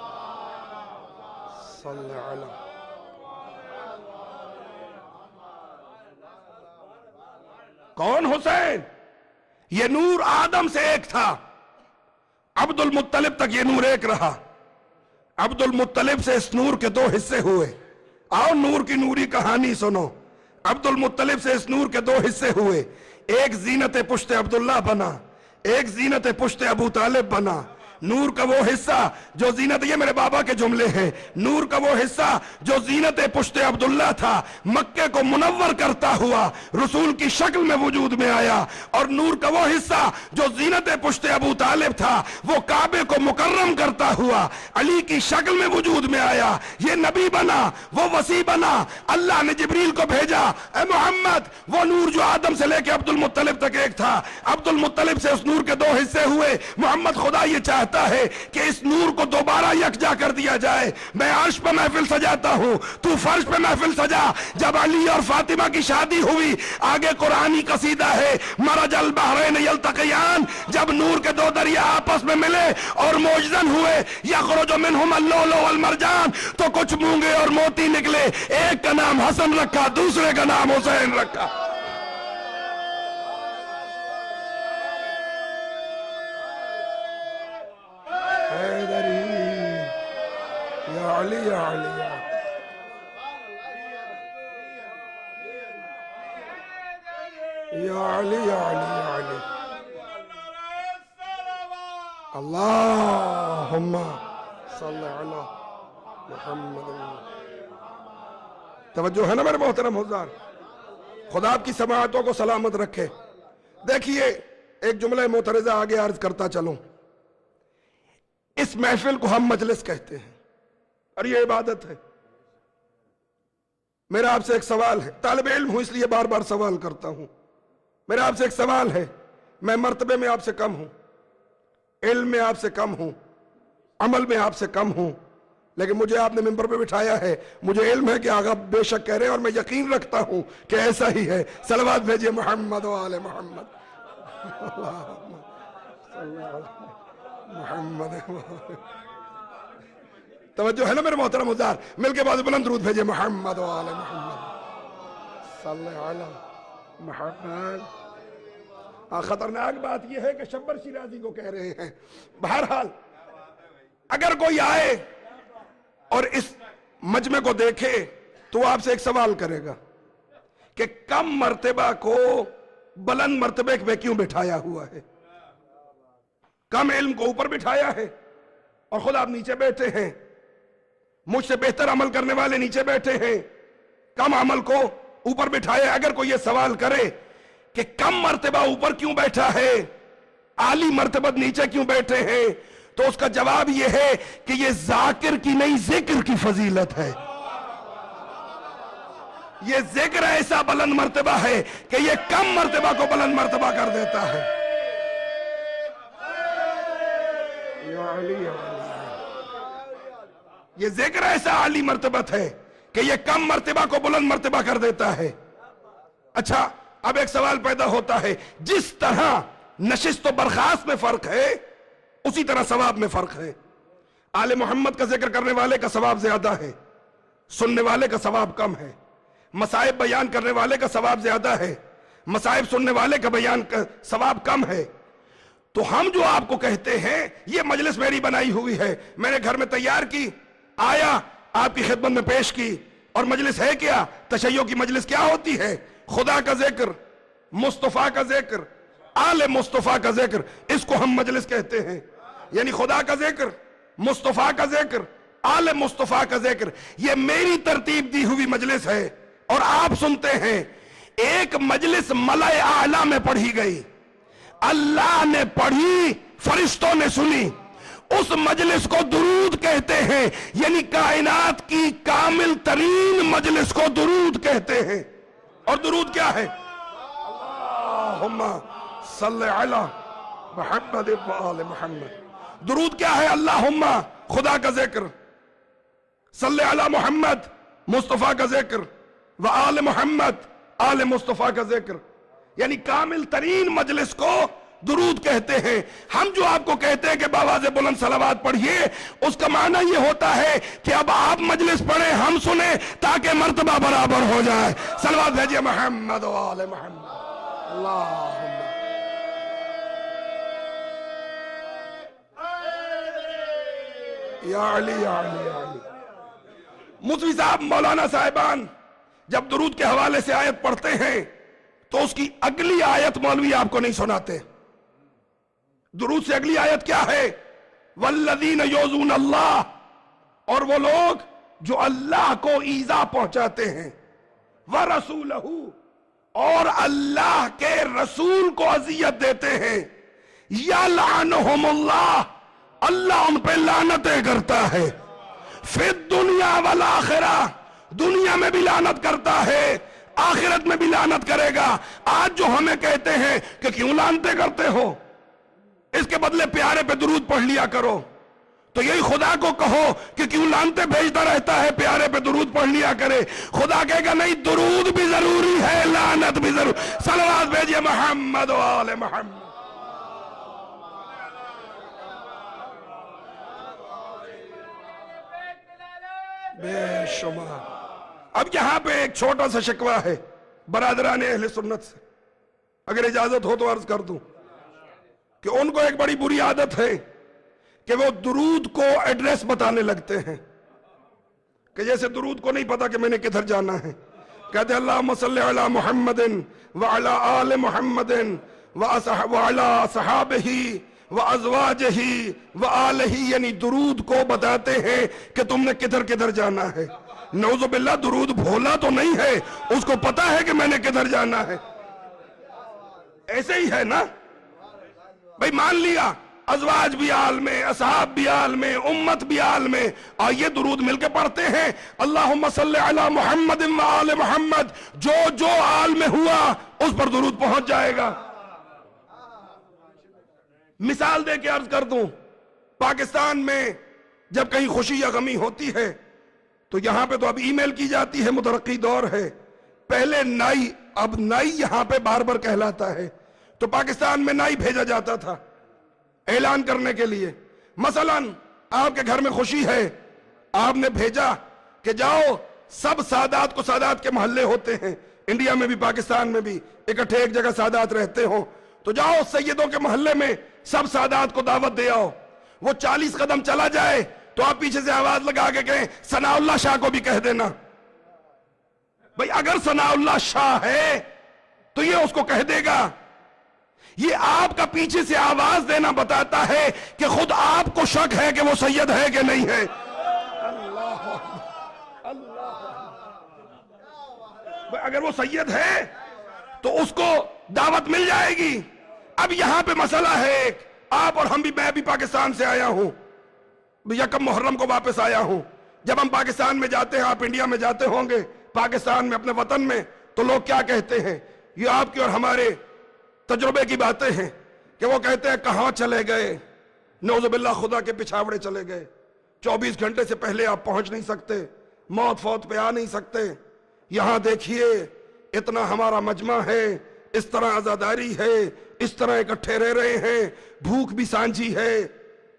صلی علی. کون حسین؟ یہ نور آدم سے ایک تھا, عبد المطلب تک یہ نور ایک رہا. عبد المطلب سے اس نور کے 2 حصے ہوئے. آؤ نور کی نوری کہانی سنو. عبد المطلب سے اس نور کے 2 حصے ہوئے. ایک زینت پشت عبداللہ بنا, ایک زینت پشت ابو طالب بنا. نور کا وہ حصہ جو زینت, یہ میرے بابا کے جملے ہیں, نور کا وہ حصہ جو زینت پشت عبداللہ تھا مکے کو منور کرتا ہوا رسول کی شکل میں وجود میں آیا. اور نور کا وہ حصہ جو زینت پشت ابو طالب تھا وہ کعبے کو مکرم کرتا ہوا علی کی شکل میں وجود میں آیا. یہ نبی بنا, وہ وسیع بنا. اللہ نے جبریل کو بھیجا, اے محمد وہ نور جو آدم سے لے کے عبد المطلب تک ایک تھا, عبد المطلب سے اس نور کے 2 حصے ہوئے. محمد خدا یہ چاہتا ہے کہ اس نور کو دوبارہ یکجا کر دیا جائے. میں عرش پہ محفل سجاتا ہوں, تو فرش پہ محفل سجا. جب علی اور فاطمہ کی شادی ہوئی, آگے قرآنی قصیدہ ہے, مرج البحرین یلتقیان, جب نور کے 2 دریا آپس میں ملے اور موجزن ہوئے, یخرج منہم اللؤلؤ والمرجان, تو کچھ مونگے اور موتی نکلے. ایک کا نام حسن رکھا, دوسرے کا نام حسین رکھا. یا علی یا علی یا علی یا علی یا علی. اللہم صلی علی محمد. توجہ ہے نا میرے محترم حضار؟ خدا آپ کی سماعتوں کو سلامت رکھے. دیکھیے ایک جملہ معترضہ آگے عرض کرتا چلوں. اس محفل کو ہم مجلس کہتے ہیں اور یہ عبادت ہے. میرا آپ سے ایک سوال ہے, طالب علم ہوں اس لیے بار بار سوال کرتا ہوں. میرا آپ سے ایک سوال ہے, میں مرتبے میں آپ سے کم ہوں, علم میں آپ سے کم ہوں, عمل میں آپ سے کم ہوں, لیکن مجھے آپ نے ممبر پہ بٹھایا ہے. مجھے علم ہے کہ آقا بے شک کہہ رہے ہیں اور میں یقین رکھتا ہوں کہ ایسا ہی ہے. صلوات بھیجئے محمد و آل محمد. محمد. توجہ ہے نا میرے محترم حضار؟ مل کے بعد بلند درود بھیجئے محمد و آل محمد. صلی علی محمد. خطرناک بات یہ ہے کہ شبر شیرازی کو کہہ رہے ہیں. بہرحال اگر کوئی آئے اور اس مجمع کو دیکھے تو آپ سے ایک سوال کرے گا کہ کم مرتبہ کو بلند مرتبے پہ کیوں بٹھایا ہوا ہے؟ کم علم کو اوپر بٹھایا ہے اور خود آپ نیچے بیٹھے ہیں. مجھ سے بہتر عمل کرنے والے نیچے بیٹھے ہیں. کم عمل کو اوپر بٹھایا. اگر کوئی یہ سوال کرے کہ کم مرتبہ اوپر کیوں بیٹھا ہے، عالی مرتبہ نیچے کیوں بیٹھے ہیں، تو اس کا جواب یہ ہے کہ یہ ذاکر کی نہیں ذکر کی فضیلت ہے. یہ ذکر ایسا بلند مرتبہ ہے کہ یہ کم مرتبہ کو بلند مرتبہ کر دیتا ہے. یہ ذکر ایسا عالی مرتبہ ہے کہ یہ کم مرتبہ کو بلند مرتبہ کر دیتا ہے. اچھا، اب ایک سوال پیدا ہوتا ہے، جس طرح نشست و برخاست میں فرق ہے اسی طرح ثواب میں فرق ہے. آل محمد کا ذکر کرنے والے کا ثواب زیادہ ہے، سننے والے کا ثواب کم ہے. مصائب بیان کرنے والے کا ثواب زیادہ ہے، مصائب سننے والے کا بیان کا ثواب کم ہے. تو ہم جو آپ کو کہتے ہیں، یہ مجلس میری بنائی ہوئی ہے، میں نے گھر میں تیار کی، آیا آپ کی خدمت میں پیش کی. اور مجلس ہے کیا؟ تشیع کی مجلس کیا ہوتی ہے؟ خدا کا ذکر، مصطفیٰ کا ذکر، آل مصطفیٰ کا ذکر، اس کو ہم مجلس کہتے ہیں. یعنی خدا کا ذکر، مصطفیٰ کا ذکر، آل مصطفیٰ کا ذکر. یہ میری ترتیب دی ہوئی مجلس ہے. اور آپ سنتے ہیں ایک مجلس ملائے اعلیٰ میں پڑھی گئی، اللہ نے پڑھی، فرشتوں نے سنی، اس مجلس کو درود کہتے ہیں. یعنی کائنات کی کامل ترین مجلس کو درود کہتے ہیں. اور درود کیا ہے؟ اللہم صلی علی محمد و آل محمد. درود کیا ہے؟ اللہم خدا کا ذکر، صلی علی محمد مصطفیٰ کا ذکر، و آل محمد آل مصطفیٰ کا ذکر. یعنی کامل ترین مجلس کو درود کہتے ہیں. ہم جو آپ کو کہتے ہیں کہ باواز بلند صلوات پڑھیے، اس کا معنی یہ ہوتا ہے کہ اب آپ مجلس پڑھیں، ہم سنیں، تاکہ مرتبہ برابر ہو جائے. صلوات بھیجئے محمد و آل محمد. اللہم یا علی یا علی یا علی. مفتوی صاحب، مولانا صاحبان جب درود کے حوالے سے آیت پڑھتے ہیں تو اس کی اگلی آیت مولوی آپ کو نہیں سناتے. درود سے اگلی آیت کیا ہے؟ والذین یؤذون اللہ، اور وہ لوگ جو اللہ کو ایذا پہنچاتے ہیں، ورسولہ، اور اللہ کے رسول کو اذیت دیتے ہیں، یلعنہم اللہ، اللہ ان پہ لعنتیں کرتا ہے، فی الدنیا والآخرہ، دنیا میں بھی لعنت کرتا ہے، آخرت میں بھی لعنت کرے گا. آج جو ہمیں کہتے ہیں کہ کیوں لعنتیں کرتے ہو، اس کے بدلے پیارے پہ درود پڑھ لیا کرو، تو یہی خدا کو کہو کہ کیوں لعنتیں بھیجتا رہتا ہے، پیارے پہ درود پڑھ لیا کرے. خدا کہے گا نہیں، درود بھی ضروری ہے، لعنت بھی ضروری. صلوات بھیجئے محمد و آل محمد. بے شمار. اب یہاں پہ ایک چھوٹا سا شکوہ ہے برادران اہل سنت سے، اگر اجازت ہو تو عرض کر دوں کہ ان کو ایک بڑی بری عادت ہے کہ وہ درود کو ایڈریس بتانے لگتے ہیں. کہ جیسے درود کو نہیں پتا کہ میں نے کدھر جانا ہے، کہتے ہیں اللہم صلی علی محمد وعلی آل محمد وعلی صحابہ وازواجہ وآلہ. یعنی درود کو بتاتے ہیں کہ تم نے کدھر کدھر جانا ہے. نعوذ باللہ، درود بھولا تو نہیں ہے، اس کو پتا ہے کہ میں نے کدھر جانا ہے. ایسے ہی ہے نا بھئی. مان لیا ازواج بھی آل میں، اصحاب بھی آل میں، امت بھی آل میں، اور یہ درود مل کے پڑھتے ہیں اللہم صلی علی محمد و آل محمد. جو جو آل میں ہوا اس پر درود پہنچ جائے گا. مثال دے کے عرض کر دوں، پاکستان میں جب کہیں خوشی یا غمی ہوتی ہے تو یہاں پہ تو اب ای میل کی جاتی ہے، مترقی دور ہے. پہلے نائی، اب نائی یہاں پہ باربر کہلاتا ہے. تو پاکستان میں نائی بھیجا جاتا تھا اعلان کرنے کے لیے. مثلا آپ کے گھر میں خوشی ہے، آپ نے بھیجا کہ جاؤ سب سادات کو سادات کے محلے ہوتے ہیں، انڈیا میں بھی پاکستان میں بھی اکٹھے ایک جگہ سادات رہتے ہوں، تو جاؤ سیدوں کے محلے میں سب سادات کو دعوت دے آؤ. وہ 40 قدم چلا جائے تو آپ پیچھے سے آواز لگا کے کہیں ثناء اللہ شاہ کو بھی کہہ دینا. بھئی اگر ثناء اللہ شاہ ہے تو یہ اس کو کہہ دے گا. یہ آپ کا پیچھے سے آواز دینا بتاتا ہے کہ خود آپ کو شک ہے کہ وہ سید ہے کہ نہیں ہے. اگر وہ سید ہے تو اس کو دعوت مل جائے گی. اب یہاں پہ مسئلہ ہے، آپ اور ہم بھی، میں بھی پاکستان سے آیا ہوں، یکم محرم کو واپس آیا ہوں. جب ہم پاکستان میں جاتے ہیں، آپ انڈیا میں جاتے ہوں گے، پاکستان میں اپنے وطن میں، تو لوگ کیا کہتے ہیں؟ یہ آپ کی اور ہمارے تجربے کی باتیں ہیں کہ وہ کہتے ہیں کہاں چلے گئے، نعوذ باللہ خدا کے پچھاوڑے چلے گئے، 24 گھنٹے سے پہلے آپ پہنچ نہیں سکتے، موت فوت پہ آ نہیں سکتے. یہاں دیکھیے اتنا ہمارا مجمع ہے، اس طرح عزاداری ہے، اس طرح اکٹھے رہ رہے ہیں، بھوک بھی سانجھی ہے،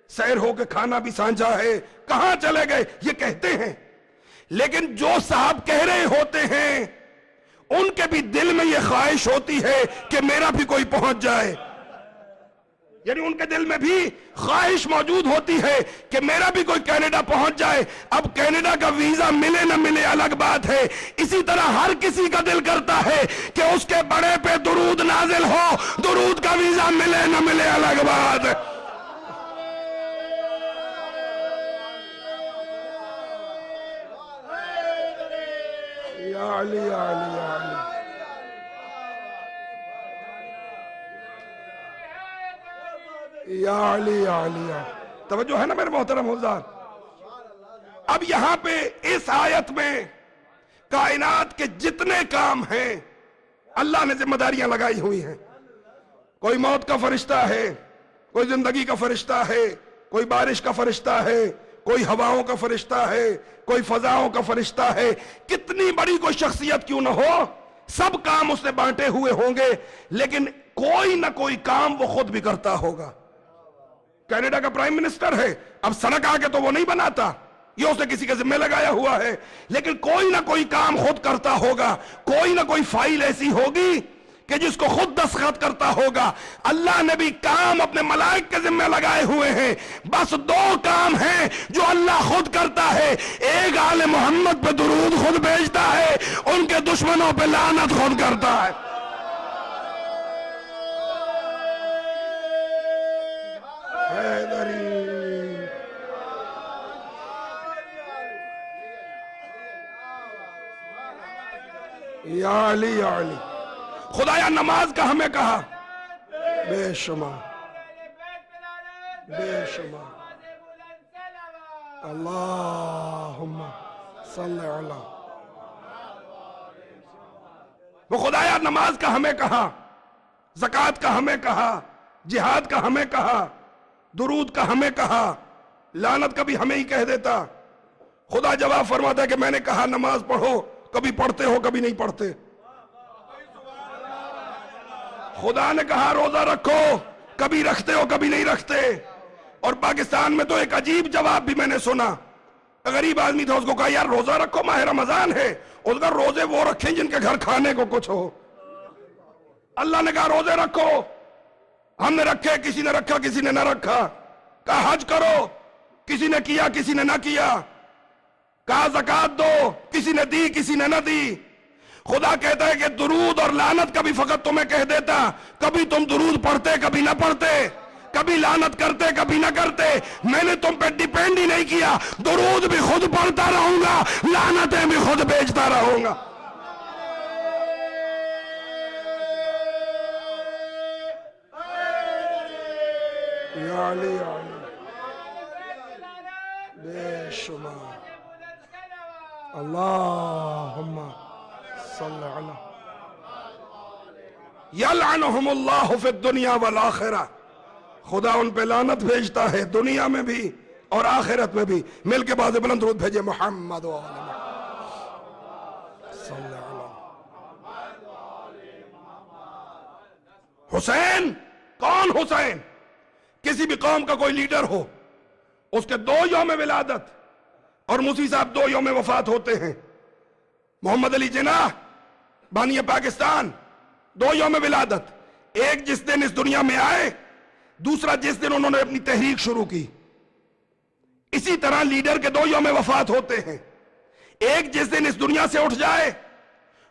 سیر ہو کے کھانا بھی سانجھا ہے، کہاں چلے گئے یہ کہتے ہیں. لیکن جو صاحب کہہ رہے ہوتے ہیں ان کے بھی دل میں یہ خواہش ہوتی ہے کہ میرا بھی کوئی پہنچ جائے. یعنی ان کے دل میں بھی خواہش موجود ہوتی ہے کہ میرا بھی کوئی کینیڈا پہنچ جائے. اب کینیڈا کا ویزا ملے نہ ملے الگ بات ہے، اسی طرح ہر کسی کا دل کرتا ہے کہ اس کے بڑے پہ درود نازل ہو، درود کا ویزا ملے نہ ملے الگ بات ہے. یا علی یا علی یا علی. یا علی یا علی. توجہ ہے نا میرے محترم حضار. اب یہاں پہ اس آیت میں کائنات کے جتنے کام ہیں اللہ نے ذمہ داریاں لگائی ہوئی ہیں. کوئی موت کا فرشتہ ہے، کوئی زندگی کا فرشتہ ہے، کوئی بارش کا فرشتہ ہے، کوئی ہواؤں کا فرشتہ ہے، کوئی فضاؤں کا فرشتہ ہے. کتنی بڑی کوئی شخصیت کیوں نہ ہو، سب کام اس نے بانٹے ہوئے ہوں گے، لیکن کوئی نہ کوئی کام وہ خود بھی کرتا ہوگا. کینیڈا کا پرائم منسٹر ہے، اب سڑک آ کے تو وہ نہیں بناتا، یہ اس نے کسی کے ذمہ لگایا ہوا ہے، لیکن کوئی نہ کوئی کام خود کرتا ہوگا. کوئی نہ کوئی فائل ایسی ہوگی کہ جس کو خود دستخط کرتا ہوگا. اللہ نے بھی کام اپنے ملائک کے ذمہ لگائے ہوئے ہیں. بس 2 کام ہیں جو اللہ خود کرتا ہے. ایک آل محمد پہ درود خود بھیجتا ہے، ان کے دشمنوں پہ لعنت خود کرتا ہے. یا علی یا علی. خدایا نماز کا ہمیں کہا، بے شمار بے شمار. اللہم صلی علی. وہ خدایا نماز کا ہمیں کہا، زکوٰۃ کا ہمیں کہا، جہاد کا ہمیں کہا، درود کا ہمیں کہا، لعنت کا بھی ہمیں ہی کہہ دیتا. خدا جواب فرماتا ہے کہ میں نے کہا نماز پڑھو، کبھی پڑھتے ہو کبھی نہیں پڑھتے. خدا نے کہا روزہ رکھو، کبھی رکھتے ہو کبھی نہیں رکھتے. اور پاکستان میں تو ایک عجیب جواب بھی میں نے سنا. غریب آدمی تھا، اس کو کہا یار روزہ رکھو، ماہ رمضان ہے. اس کا روزے وہ رکھیں جن کے گھر کھانے کو کچھ ہو. اللہ نے کہا روزے رکھو، ہم نے رکھے، کسی نے رکھا کسی نے نہ رکھا. کہا حج کرو، کسی نے کیا کسی نے نہ کیا. کہا زکوٰۃ دو، کسی نے دی کسی نے نہ دی. خدا کہتا ہے کہ درود اور لعنت کبھی فقط تمہیں کہہ دیتا. کبھی تم درود پڑھتے کبھی نہ پڑھتے، کبھی لعنت کرتے کبھی نہ کرتے. میں نے تم پہ ڈیپینڈ ہی نہیں کیا. درود بھی خود پڑھتا رہوں گا، لعنتیں بھی خود بیچتا رہوں گا. یا علی یا علی. بے شمار. اللہم صلی علی. یلعنہم اللہ فی الدنیا والآخرہ. خدا ان پہ لعنت بھیجتا ہے دنیا میں بھی اور آخرت میں بھی. مل کے بعض بلند درود بھیجے محمد و آل محمد صلی علی. حسین کون؟ حسین کسی بھی قوم کا کوئی لیڈر ہو، اس کے 2 یوم ولادت اور موسی صاحب 2 یوم وفات ہوتے ہیں. محمد علی جناح بانی پاکستان، 2 یوم ولادت، ایک جس دن اس دنیا میں آئے، دوسرا جس دن انہوں نے اپنی تحریک شروع کی. اسی طرح لیڈر کے 2 یوم وفات ہوتے ہیں، ایک جس دن اس دنیا سے اٹھ جائے،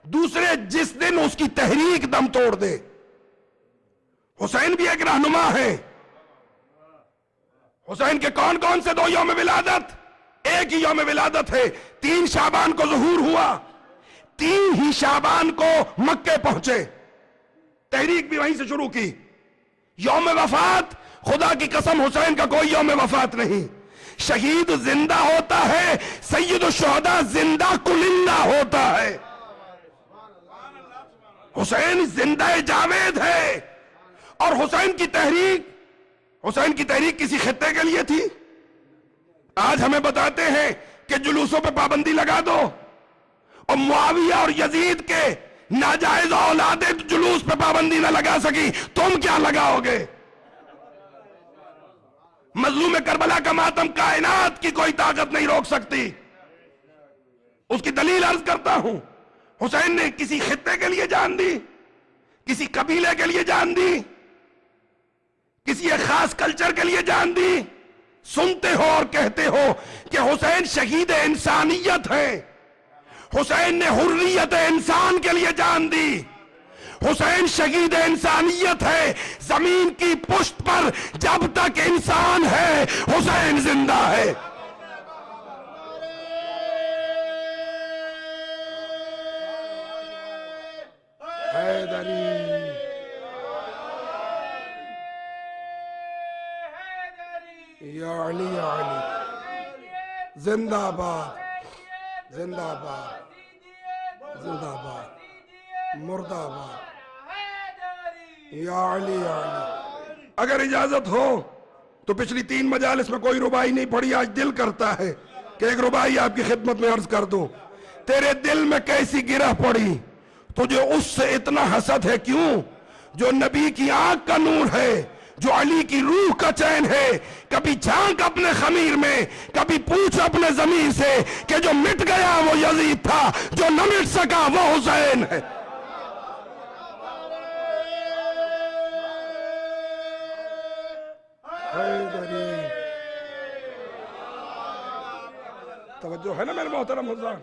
دوسرے جس دن اس کی تحریک دم توڑ دے. حسین بھی ایک رہنما ہے. حسین کے کون کون سے 2 یوم ولادت؟ ایک ہی یوم ولادت ہے. 3 شعبان کو ظہور ہوا، 3 ہی شعبان کو مکے پہنچے، تحریک بھی وہیں سے شروع کی. یوم وفات، خدا کی قسم حسین کا کوئی یوم وفات نہیں. شہید زندہ ہوتا ہے، سید الشہداء زندہ کلندہ ہوتا ہے. حسین زندہ جاوید ہے. اور حسین کی تحریک کسی خطے کے لیے تھی؟ آج ہمیں بتاتے ہیں کہ جلوسوں پہ پابندی لگا دو، اور معاویہ اور یزید کے ناجائز اولادیں جلوس پہ پابندی نہ لگا سکی، تم کیا لگاؤ گے؟ مظلوم کربلا کا ماتم کائنات کی کوئی طاقت نہیں روک سکتی. اس کی دلیل عرض کرتا ہوں. حسین نے کسی خطے کے لیے جان دی، کسی قبیلے کے لیے جان دی، کسی ایک خاص کلچر کے لیے جان دی. سنتے ہو اور کہتے ہو کہ حسین شہید انسانیت ہے. حسین نے حریت انسان کے لیے جان دی. حسین شہید انسانیت ہے. زمین کی پشت پر جب تک انسان ہے حسین زندہ ہے. حیدری یا علی یا علی، زندہ باد، زندہ باد، زندہ باد، مردہ آباد، یا علی یا علی. اگر اجازت ہو تو پچھلی 3 مجالس میں کوئی ربائی نہیں پڑھی، آج دل کرتا ہے کہ ایک ربائی آپ کی خدمت میں عرض کر دوں. تیرے دل میں کیسی گرہ پڑی، تجھے اس سے اتنا حسد ہے کیوں؟ جو نبی کی آنکھ کا نور ہے، جو علی کی روح کا چین ہے. کبھی جھانک اپنے خمیر میں، کبھی پوچھ اپنے ضمیر سے کہ جو مٹ گیا وہ یزید تھا، جو نہ مٹ سکا وہ حسین ہے. توجہ ہے نا میرے محترم حضرات؟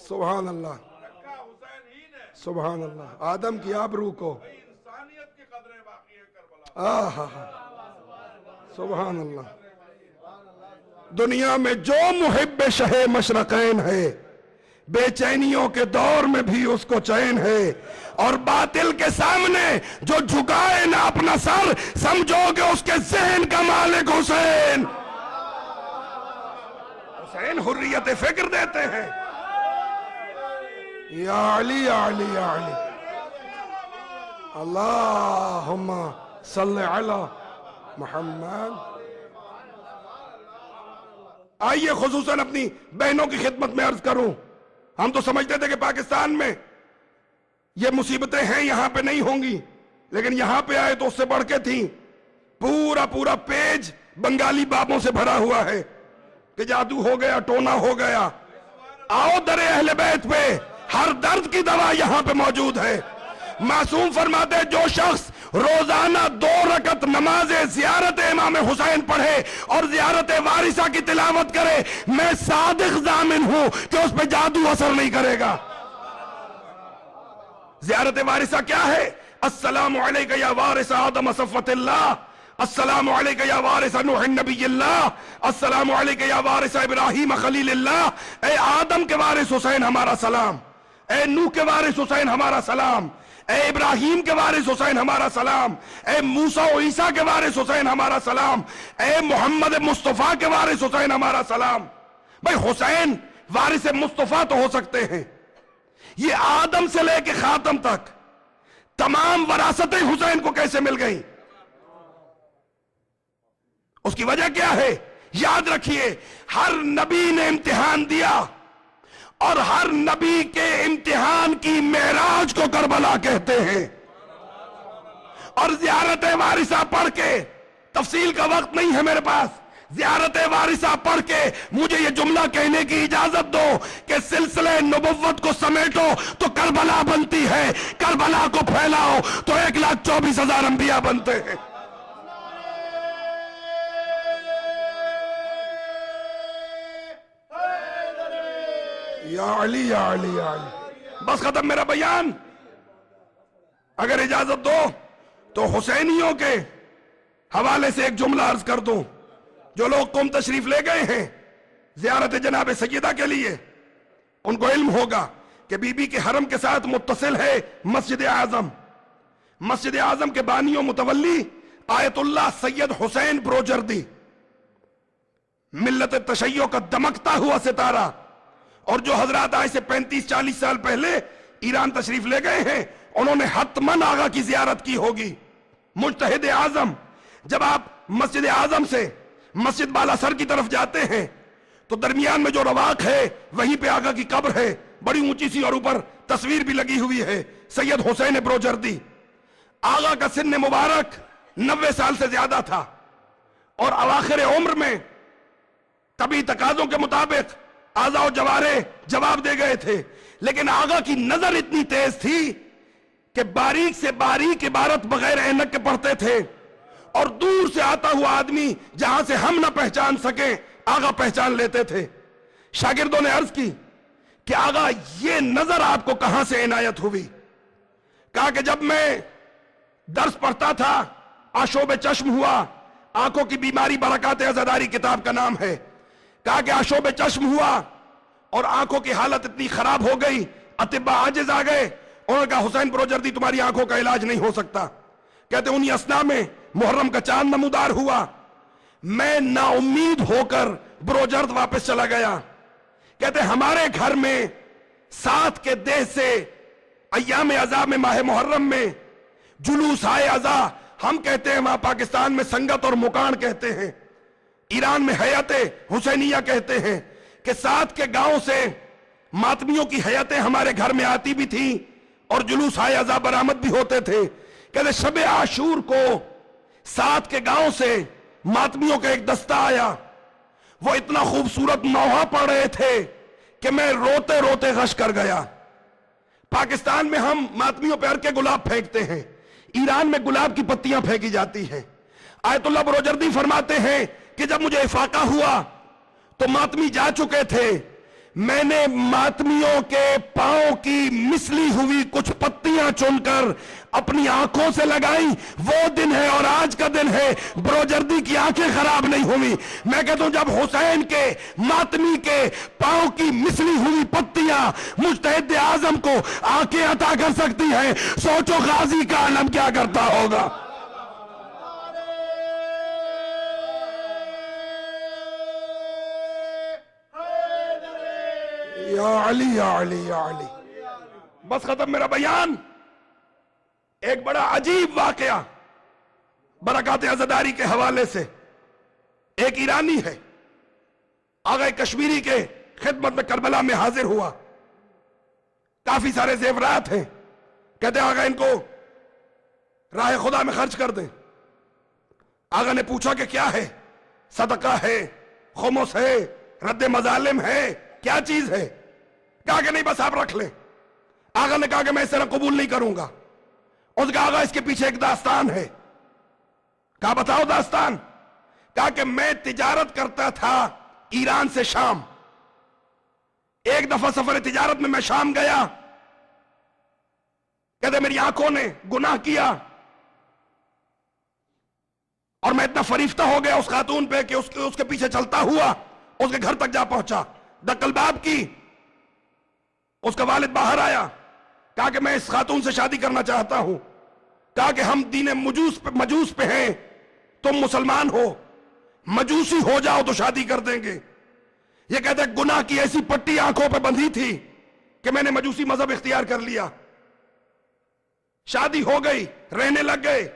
سبحان اللہ، سبحان اللہ. آدم کی آبرو کو، سبحان اللہ. دنیا میں جو محب شہ مشرقین ہے، بے چینیوں کے دور میں بھی اس کو چین ہے. اور باطل کے سامنے جو جھکائے نہ اپنا سر، سمجھو کہ اس کے ذہن کا مالک حسین. حسین حریت فکر دیتے ہیں. یا علی یا علی یا علی، اللہم صلی علی محمد. آئیے خصوصاً اپنی بہنوں کی خدمت میں عرض کروں. ہم تو سمجھتے تھے کہ پاکستان میں یہ مصیبتیں ہیں، یہاں پہ نہیں ہوں گی، لیکن یہاں پہ آئے تو اس سے بڑھ کے تھیں. پورا پیج بنگالی بابوں سے بھرا ہوا ہے کہ جادو ہو گیا، ٹونا ہو گیا. آؤ در اہل بیت پہ، ہر درد کی دوا یہاں پہ موجود ہے. معصوم فرماتے جو شخص روزانہ 2 رکعت نماز زیارت امام حسین پڑھے اور زیارت وارثہ کی تلاوت کرے، میں صادق ضامن ہوں کہ اس پہ جادو اثر نہیں کرے گا. زیارت وارثہ کیا ہے؟ السلام علیکہ یا وارث آدم صفوت اللہ، السلام علیکہ یا وارث نوح نبی اللہ، السلام علیکہ یا وارث ابراہیم خلیل اللہ. اے آدم کے وارث حسین ہمارا سلام، اے نوح کے وارث حسین ہمارا سلام، اے ابراہیم کے وارث حسین ہمارا سلام، اے موسیٰ و عیسیٰ کے وارث حسین ہمارا سلام، اے محمد مصطفیٰ کے وارث حسین ہمارا سلام. بھئی حسین وارث مصطفیٰ تو ہو سکتے ہیں، یہ آدم سے لے کے خاتم تک تمام وراثتیں حسین کو کیسے مل گئیں؟ اس کی وجہ کیا ہے؟ یاد رکھیے، ہر نبی نے امتحان دیا، اور ہر نبی کے امتحان کی معراج کو کربلا کہتے ہیں. اور زیارت وارثہ پڑھ کے، تفصیل کا وقت نہیں ہے میرے پاس، زیارت وارثہ پڑھ کے مجھے یہ جملہ کہنے کی اجازت دو کہ سلسلے نبوت کو سمیٹو تو کربلا بنتی ہے، کربلا کو پھیلاؤ تو 1,24,000 انبیاء بنتے ہیں۔ یا علی یا علی یا علی۔ بس ختم میرا بیان۔ اگر اجازت دو تو حسینیوں کے حوالے سے ایک جملہ عرض کر دوں۔ جو لوگ قم تشریف لے گئے ہیں زیارت جناب سیدہ کے لیے، ان کو علم ہوگا کہ بی بی کے حرم کے ساتھ متصل ہے مسجد اعظم۔ مسجد اعظم کے بانی و متولی آیت اللہ سید حسین بروجردی، ملت تشیع کا دمکتا ہوا ستارہ، اور جو حضرات آج سے 35-40 سال پہلے ایران تشریف لے گئے ہیں انہوں نے حتماً آغا کی زیارت کی ہوگی۔ مجتہد اعظم، جب آپ مسجد اعظم سے مسجد بالاسر کی طرف جاتے ہیں تو درمیان میں جو رواق ہے وہیں پہ آغا کی قبر ہے، بڑی اونچی سی، اور اوپر تصویر بھی لگی ہوئی ہے سید حسین بروجردی۔ آغا کا سن مبارک 90 سال سے زیادہ تھا، اور اواخر عمر میں طبی تقاضوں کے مطابق اعضاء و جوارے جواب دے گئے تھے، لیکن آغا کی نظر اتنی تیز تھی کہ باریک سے باریک عبارت بغیر اینک کے پڑھتے تھے، اور دور سے آتا ہوا آدمی جہاں سے ہم نہ پہچان سکیں آغا پہچان لیتے تھے۔ شاگردوں نے عرض کی کہ آغا یہ نظر آپ کو کہاں سے عنایت ہوئی؟ کہا کہ جب میں درس پڑھتا تھا آشوب چشم ہوا، آنکھوں کی بیماری برکات عزاداری کتاب کا نام ہے، کہا کہ آشوب چشم ہوا اور آنکھوں کی حالت اتنی خراب ہو گئی، اطباء عاجز آ گئے، انہوں نے کہا حسین بروجردی تمہاری آنکھوں کا علاج نہیں ہو سکتا۔ کہتے انہی اسنا میں محرم کا چاند نمودار ہوا، میں نا امید ہو کر بروجرد واپس چلا گیا۔ کہتے ہمارے گھر میں 7 کے دہ سے ایام عزا میں ماہ محرم میں جلوس آئے عزا، ہم کہتے ہیں وہاں پاکستان میں سنگت اور مکان کہتے ہیں، ایران میں حیات حسینیہ کہتے ہیں، کہ 7 کے گاؤں سے ماتمیوں کی حیاتیں ہمارے گھر میں آتی بھی تھیں اور جلوس آئے عزا برآمد بھی ہوتے تھے۔ کہتے شب عاشور کو 7 کے گاؤں سے ماتمیوں کا ایک دستہ آیا، وہ اتنا خوبصورت نوحہ پڑھ رہے تھے کہ میں روتے روتے غش کر گیا۔ پاکستان میں ہم ماتمیوں پہ کے گلاب پھینکتے ہیں، ایران میں گلاب کی پتیاں پھینکی جاتی ہیں۔ آیت اللہ بروجردی فرماتے ہیں کہ جب مجھے افاقہ ہوا تو ماتمی جا چکے تھے، میں نے ماتمیوں کے پاؤں کی مسلی ہوئی کچھ پتیاں چن کر اپنی آنکھوں سے لگائی۔ وہ دن ہے اور آج کا دن ہے، بروجردی کی آنکھیں خراب نہیں ہوئی۔ میں کہتا ہوں جب حسین کے ماتمی کے پاؤں کی مسلی ہوئی پتیاں مجتہد اعظم کو آنکھیں عطا کر سکتی ہیں، سوچو غازی کا عالم کیا کرتا ہوگا۔ یا علی یا علی یا علی۔ بس ختم میرا بیان۔ ایک بڑا عجیب واقعہ برکات عزاداری کے حوالے سے، ایک ایرانی ہے، آغا کشمیری کے خدمت میں کربلا میں حاضر ہوا، کافی سارے زیورات ہیں، کہتے آغا ان کو راہ خدا میں خرچ کر دیں۔ آغا نے پوچھا کہ کیا ہے؟ صدقہ ہے، خمس ہے، رد مظالم ہے، کیا چیز ہے؟ کہا کہ نہیں بس آپ رکھ لیں۔ آغا نے کہا کہ میں اس طرح قبول نہیں کروں گا۔ اس کا آغا اس کے پیچھے ایک داستان ہے۔ کہا بتاؤ داستان۔ کہا کہ میں تجارت کرتا تھا ایران سے شام، ایک دفعہ سفر تجارت میں شام گیا، کہتے میری آنکھوں نے گناہ کیا اور میں اتنا فریفتہ ہو گیا اس خاتون پہ کہ اس کے پیچھے چلتا ہوا اس کے گھر تک جا پہنچا، دکل باب کی۔ اس کا والد باہر آیا، کہا کہ میں اس خاتون سے شادی کرنا چاہتا ہوں۔ کہا کہ ہم دین مجوس پہ ہیں، تم مسلمان ہو، مجوسی ہو جاؤ تو شادی کر دیں گے۔ یہ کہتے ہیں گناہ کی ایسی پٹی آنکھوں پہ بندھی تھی کہ میں نے مجوسی مذہب اختیار کر لیا۔ شادی ہو گئی، رہنے لگ گئے۔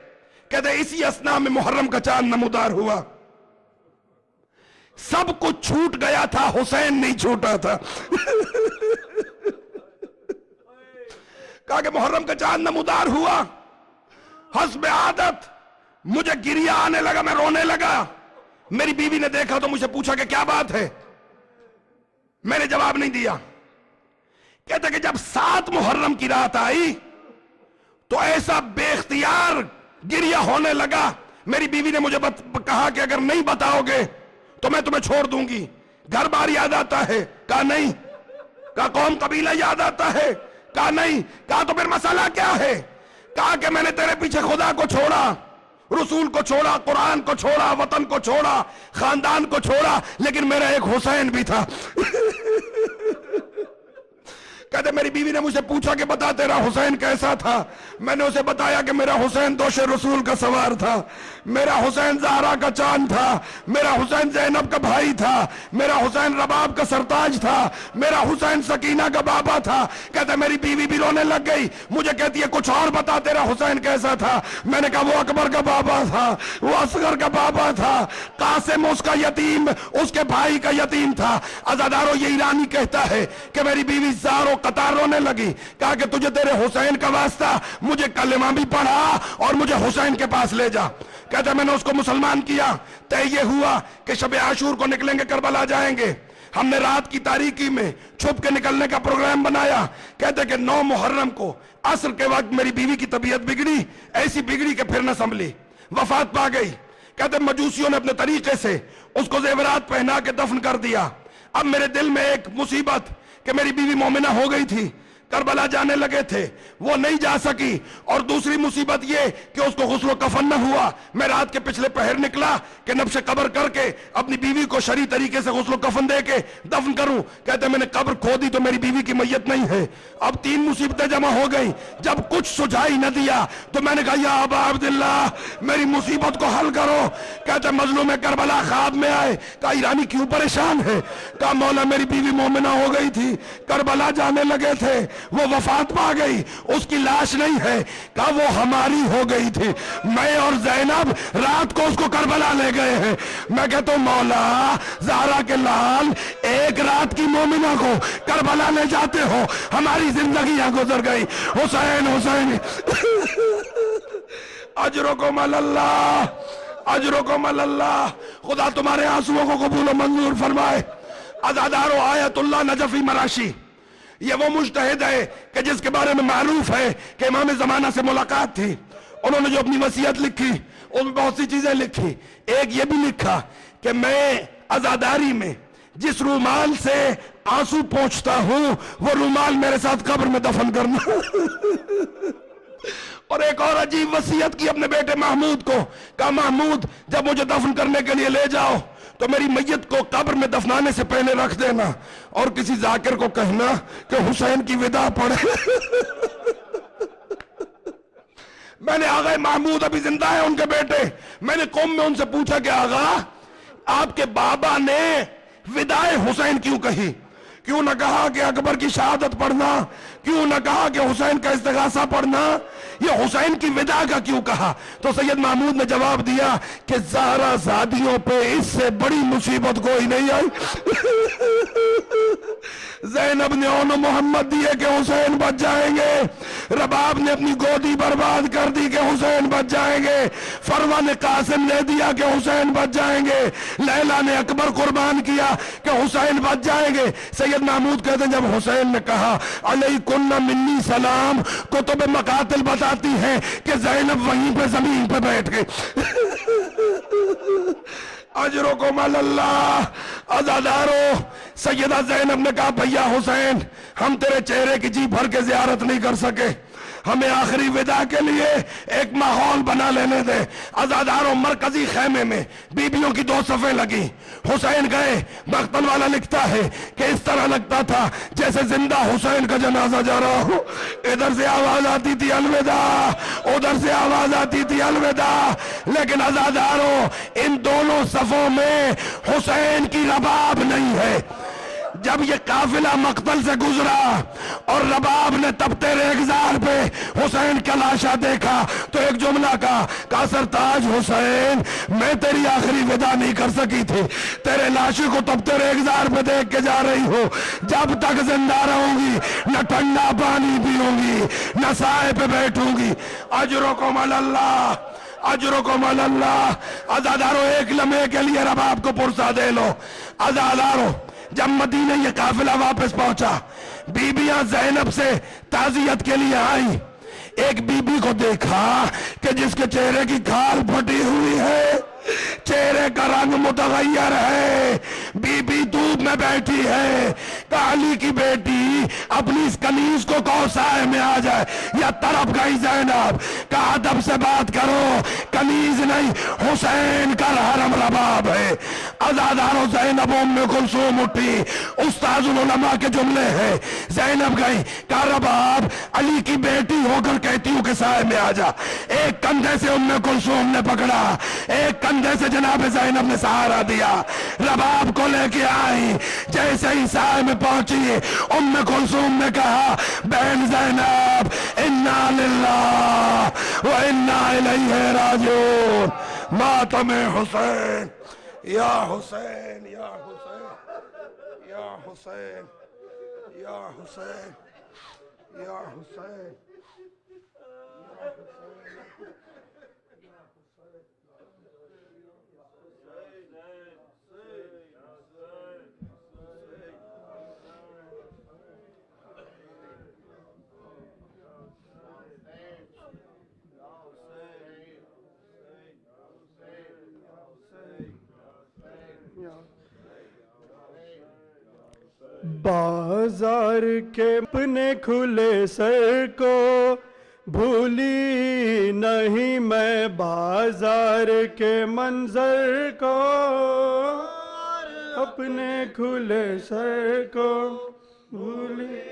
کہتے ہیں اسی اثنا میں محرم کا چاند نمودار ہوا، سب کچھ چھوٹ گیا تھا، حسین نہیں چھوٹا تھا۔ کہا کہ محرم کا چاند نمودار ہوا، حسب عادت مجھے گریہ آنے لگا، میں رونے لگا۔ میری بیوی نے دیکھا تو مجھے پوچھا کہ کیا بات ہے؟ میں نے جواب نہیں دیا. کہتا کہ جب 7 محرم کی رات آئی تو ایسا بے اختیار گریہ ہونے لگا. میری بیوی نے مجھے کہا کہ اگر نہیں بتاؤ گے تو میں تمہیں چھوڑ دوں گی. گھر بار یاد آتا ہے؟ کہا نہیں. کہا قوم قبیلہ یاد آتا ہے؟ کہا نہیں. کہا تو پھر مسئلہ کیا ہے؟ کہا کہ میں نے تیرے پیچھے خدا کو چھوڑا، رسول کو چھوڑا، قرآن کو چھوڑا، وطن کو چھوڑا، خاندان کو چھوڑا، لیکن میرا ایک حسین بھی تھا. کہتے میری بیوی نے مجھے پوچھا کہ بتا تیرا حسین کیسا تھا. میں نے اسے بتایا کہ میرا حسین دوش رسول کا سوار تھا، میرا حسین زہرا کا چاند تھا، میرا حسین زینب کا بھائی تھا، میرا حسین رباب کا سرتاج تھا، میرا حسین سکینہ کا بابا تھا. کہتے میری بیوی بھی رونے لگ گئی. مجھے کہتی ہے کچھ اور بتا تیرا حسین کیسا تھا. میں نے کہا وہ اکبر کا بابا تھا، وہ اصغر کا بابا تھا، قاسم اس کا یتیم، اس کے بھائی کا یتیم تھا. عزادارو یہ ایرانی کہتا ہے کہ میری بیوی زارو قطار رونے لگی. کہا کہ تجھے تیرے حسین کا واسطہ، مجھے کلمہ بھی پڑھا اور مجھے حسین کے پاس لے جا. کہتا میں نے اس کو مسلمان کیا. طے یہ ہوا کہ شب عاشور کو نکلیں گے، کربلا جائیں گے. ہم نے رات کی تاریکی میں چھپ کے نکلنے کا پروگرام بنایا. کہتے کہ 9 محرم کو عصر کے وقت میری بیوی کی طبیعت بگڑی، ایسی بگڑی کہ پھر نہ سنبھلی، وفات پا گئی. کہتے مجوسیوں نے اپنے طریقے سے اس کو زیورات پہنا کے دفن کر دیا. اب میرے دل میں ایک مصیبت کہ میری بیوی مومنہ ہو گئی تھی، کربلا جانے لگے تھے، وہ نہیں جا سکی. اور دوسری مصیبت یہ کہ اس کو غسل و کفن نہ ہوا. میں رات کے پچھلے پہر نکلا کہ نبش قبر کر کے اپنی بیوی کو شرعی طریقے سے غسل و کفن دے کے دفن کروں. کہتے میں نے قبر کھودی تو میری بیوی کی میت نہیں ہے. اب 3 مصیبتیں جمع ہو گئیں. جب کچھ سجھائی نہ دیا تو میں نے کہا یا ابا عبداللہ میری مصیبت کو حل کرو. کہتے مظلوم کربلا خواب میں آئے. کہا ایرانی کیوں پریشان ہے؟ کہا مولا میری بیوی مومنہ ہو گئی تھی، کربلا جانے لگے تھے، وہ وفات پا گئی، اس کی لاش نہیں ہے. کہا وہ ہماری ہو گئی تھی، میں اور زینب رات کو اس کو کربلا لے گئے ہیں. میں کہتا ہوں مولا زہرا کے لال ایک رات کی مومنہ کو کربلا لے جاتے ہو، ہماری زندگیاں گزر گئی. حسین حسین اجرکم اللہ، اجرکم اللہ. خدا تمہارے آنسوؤں کو قبول و منظور فرمائے. عزادارو آیت اللہ نجفی مراشی یہ وہ مجتہد ہے کہ جس کے بارے میں معروف ہے کہ امام زمانہ سے ملاقات تھی. انہوں نے جو اپنی وصیت لکھی اس میں بہت سی چیزیں لکھی. ایک یہ بھی لکھا کہ میں عزاداری میں جس رومال سے آنسو پہنچتا ہوں وہ رومال میرے ساتھ قبر میں دفن کرنا. اور ایک اور عجیب وصیت کی اپنے بیٹے محمود کو. کہا محمود جب مجھے دفن کرنے کے لیے لے جاؤ تو میری میت کو قبر میں دفنانے سے پہلے رکھ دینا اور کسی ذاکر کو کہنا کہ حسین کی وداع پڑھے. میں نے آغا محمود ابھی زندہ ہے ان کے بیٹے، میں نے قوم میں ان سے پوچھا کہ آغا آپ کے بابا نے وداع حسین کیوں کہی؟ کیوں نہ کہا کہ اکبر کی شہادت پڑھنا؟ کیوں نہ کہا کہ حسین کا استغاثہ پڑھنا؟ یہ حسین کی وداع کا کیوں کہا؟ تو سید محمود نے جواب دیا کہ زہرا زادیوں پہ اس سے بڑی مصیبت کوئی نہیں آئی. زینب نے اون محمد دیے کہ حسین بچ جائیں گے، رباب نے اپنی گودی برباد کر دی کہ حسین بچ جائیں گے، فروا نے قاسم نے دیا کہ حسین بچ جائیں گے، لیلا نے اکبر قربان کیا کہ حسین بچ جائیں گے. سید محمود کہتے ہیں جب حسین نے کہا علیکن منی سلام، کتب مقاتل بتاتی ہیں کہ زینب وہیں پہ زمین پہ بیٹھ گئی. اجرکم اللہ. عزادارو سیدہ زینب نے کہا بھیا حسین ہم تیرے چہرے کی جی بھر کے زیارت نہیں کر سکے، ہمیں آخری وداع کے لیے ایک ماحول بنا لینے دے. عزادارو مرکزی خیمے میں بیبیوں کی 2 صفیں لگی. حسین گئے. مقتل والا لکھتا ہے کہ اس طرح لگتا تھا جیسے زندہ حسین کا جنازہ جا رہا ہو. ادھر سے آواز آتی تھی الوداع، ادھر سے آواز آتی تھی الوداع. لیکن عزادارو ان دونوں صفوں میں حسین کی رباب نہیں ہے. جب یہ قافلہ مقتل سے گزرا اور رباب نے تپتے ریگزار پہ حسین کا لاشا دیکھا تو ایک جملہ کہا سرتاج حسین میں تیری آخری وداع نہیں کر سکی تھی، تیرے لاشے کو تپتے ریگزار پہ دیکھ کے جا رہی ہوں. جب تک زندہ رہوں گی نہ ٹھنڈا پانی پیوں گی نہ سائے پہ بیٹھوں گی. اجرکم اللہ. اجرکم علی اللہ۔ عزادارو ایک لمحے کے لیے رباب کو پرسا دے لو۔ عزادارو جب مدینہ یہ قافلہ واپس پہنچا، بیبیاں زینب سے تعزیت کے لیے آئیں۔ ایک بی بی کو دیکھا کہ جس کے چہرے کی کھال پھٹی ہوئی ہے، چہرے کا رنگ متغیر ہے، بی بی دھوپ میں بیٹھی ہے۔ کہا علی کی بیٹی اپنی اس کنیز کو کوسائے میں آ جائے، یا تڑپ گئی زینب۔ کہا ادب سے بات کرو، کنیز نہیں حسین کا حرم رباب ہے۔ عزادارو زینب ام کلثوم اٹھی، استاذ العلماء کے جملے ہیں۔ زینب گئی، کہا رباب علی کی بیٹی ہو کر کہتی ہوں کہ سائے میں آ جا۔ ایک کندھے سے ام کلثوم نے پکڑا، ایک کندھے سے جناب زینب نے سہارا دیا، رباب کو لے کے آئی۔ جیسے ہی سائے میں پہنچی، ام کلثوم نے کہا بہن زینب انا للہ و انا الیہ راجعون، ماتم حسین یا حسین یا حسین یا حسین یا حسین یا حسین۔ بازار کے اپنے کھلے سر کو بھولی نہیں میں، بازار کے منظر کو اپنے کھلے سر کو بھولی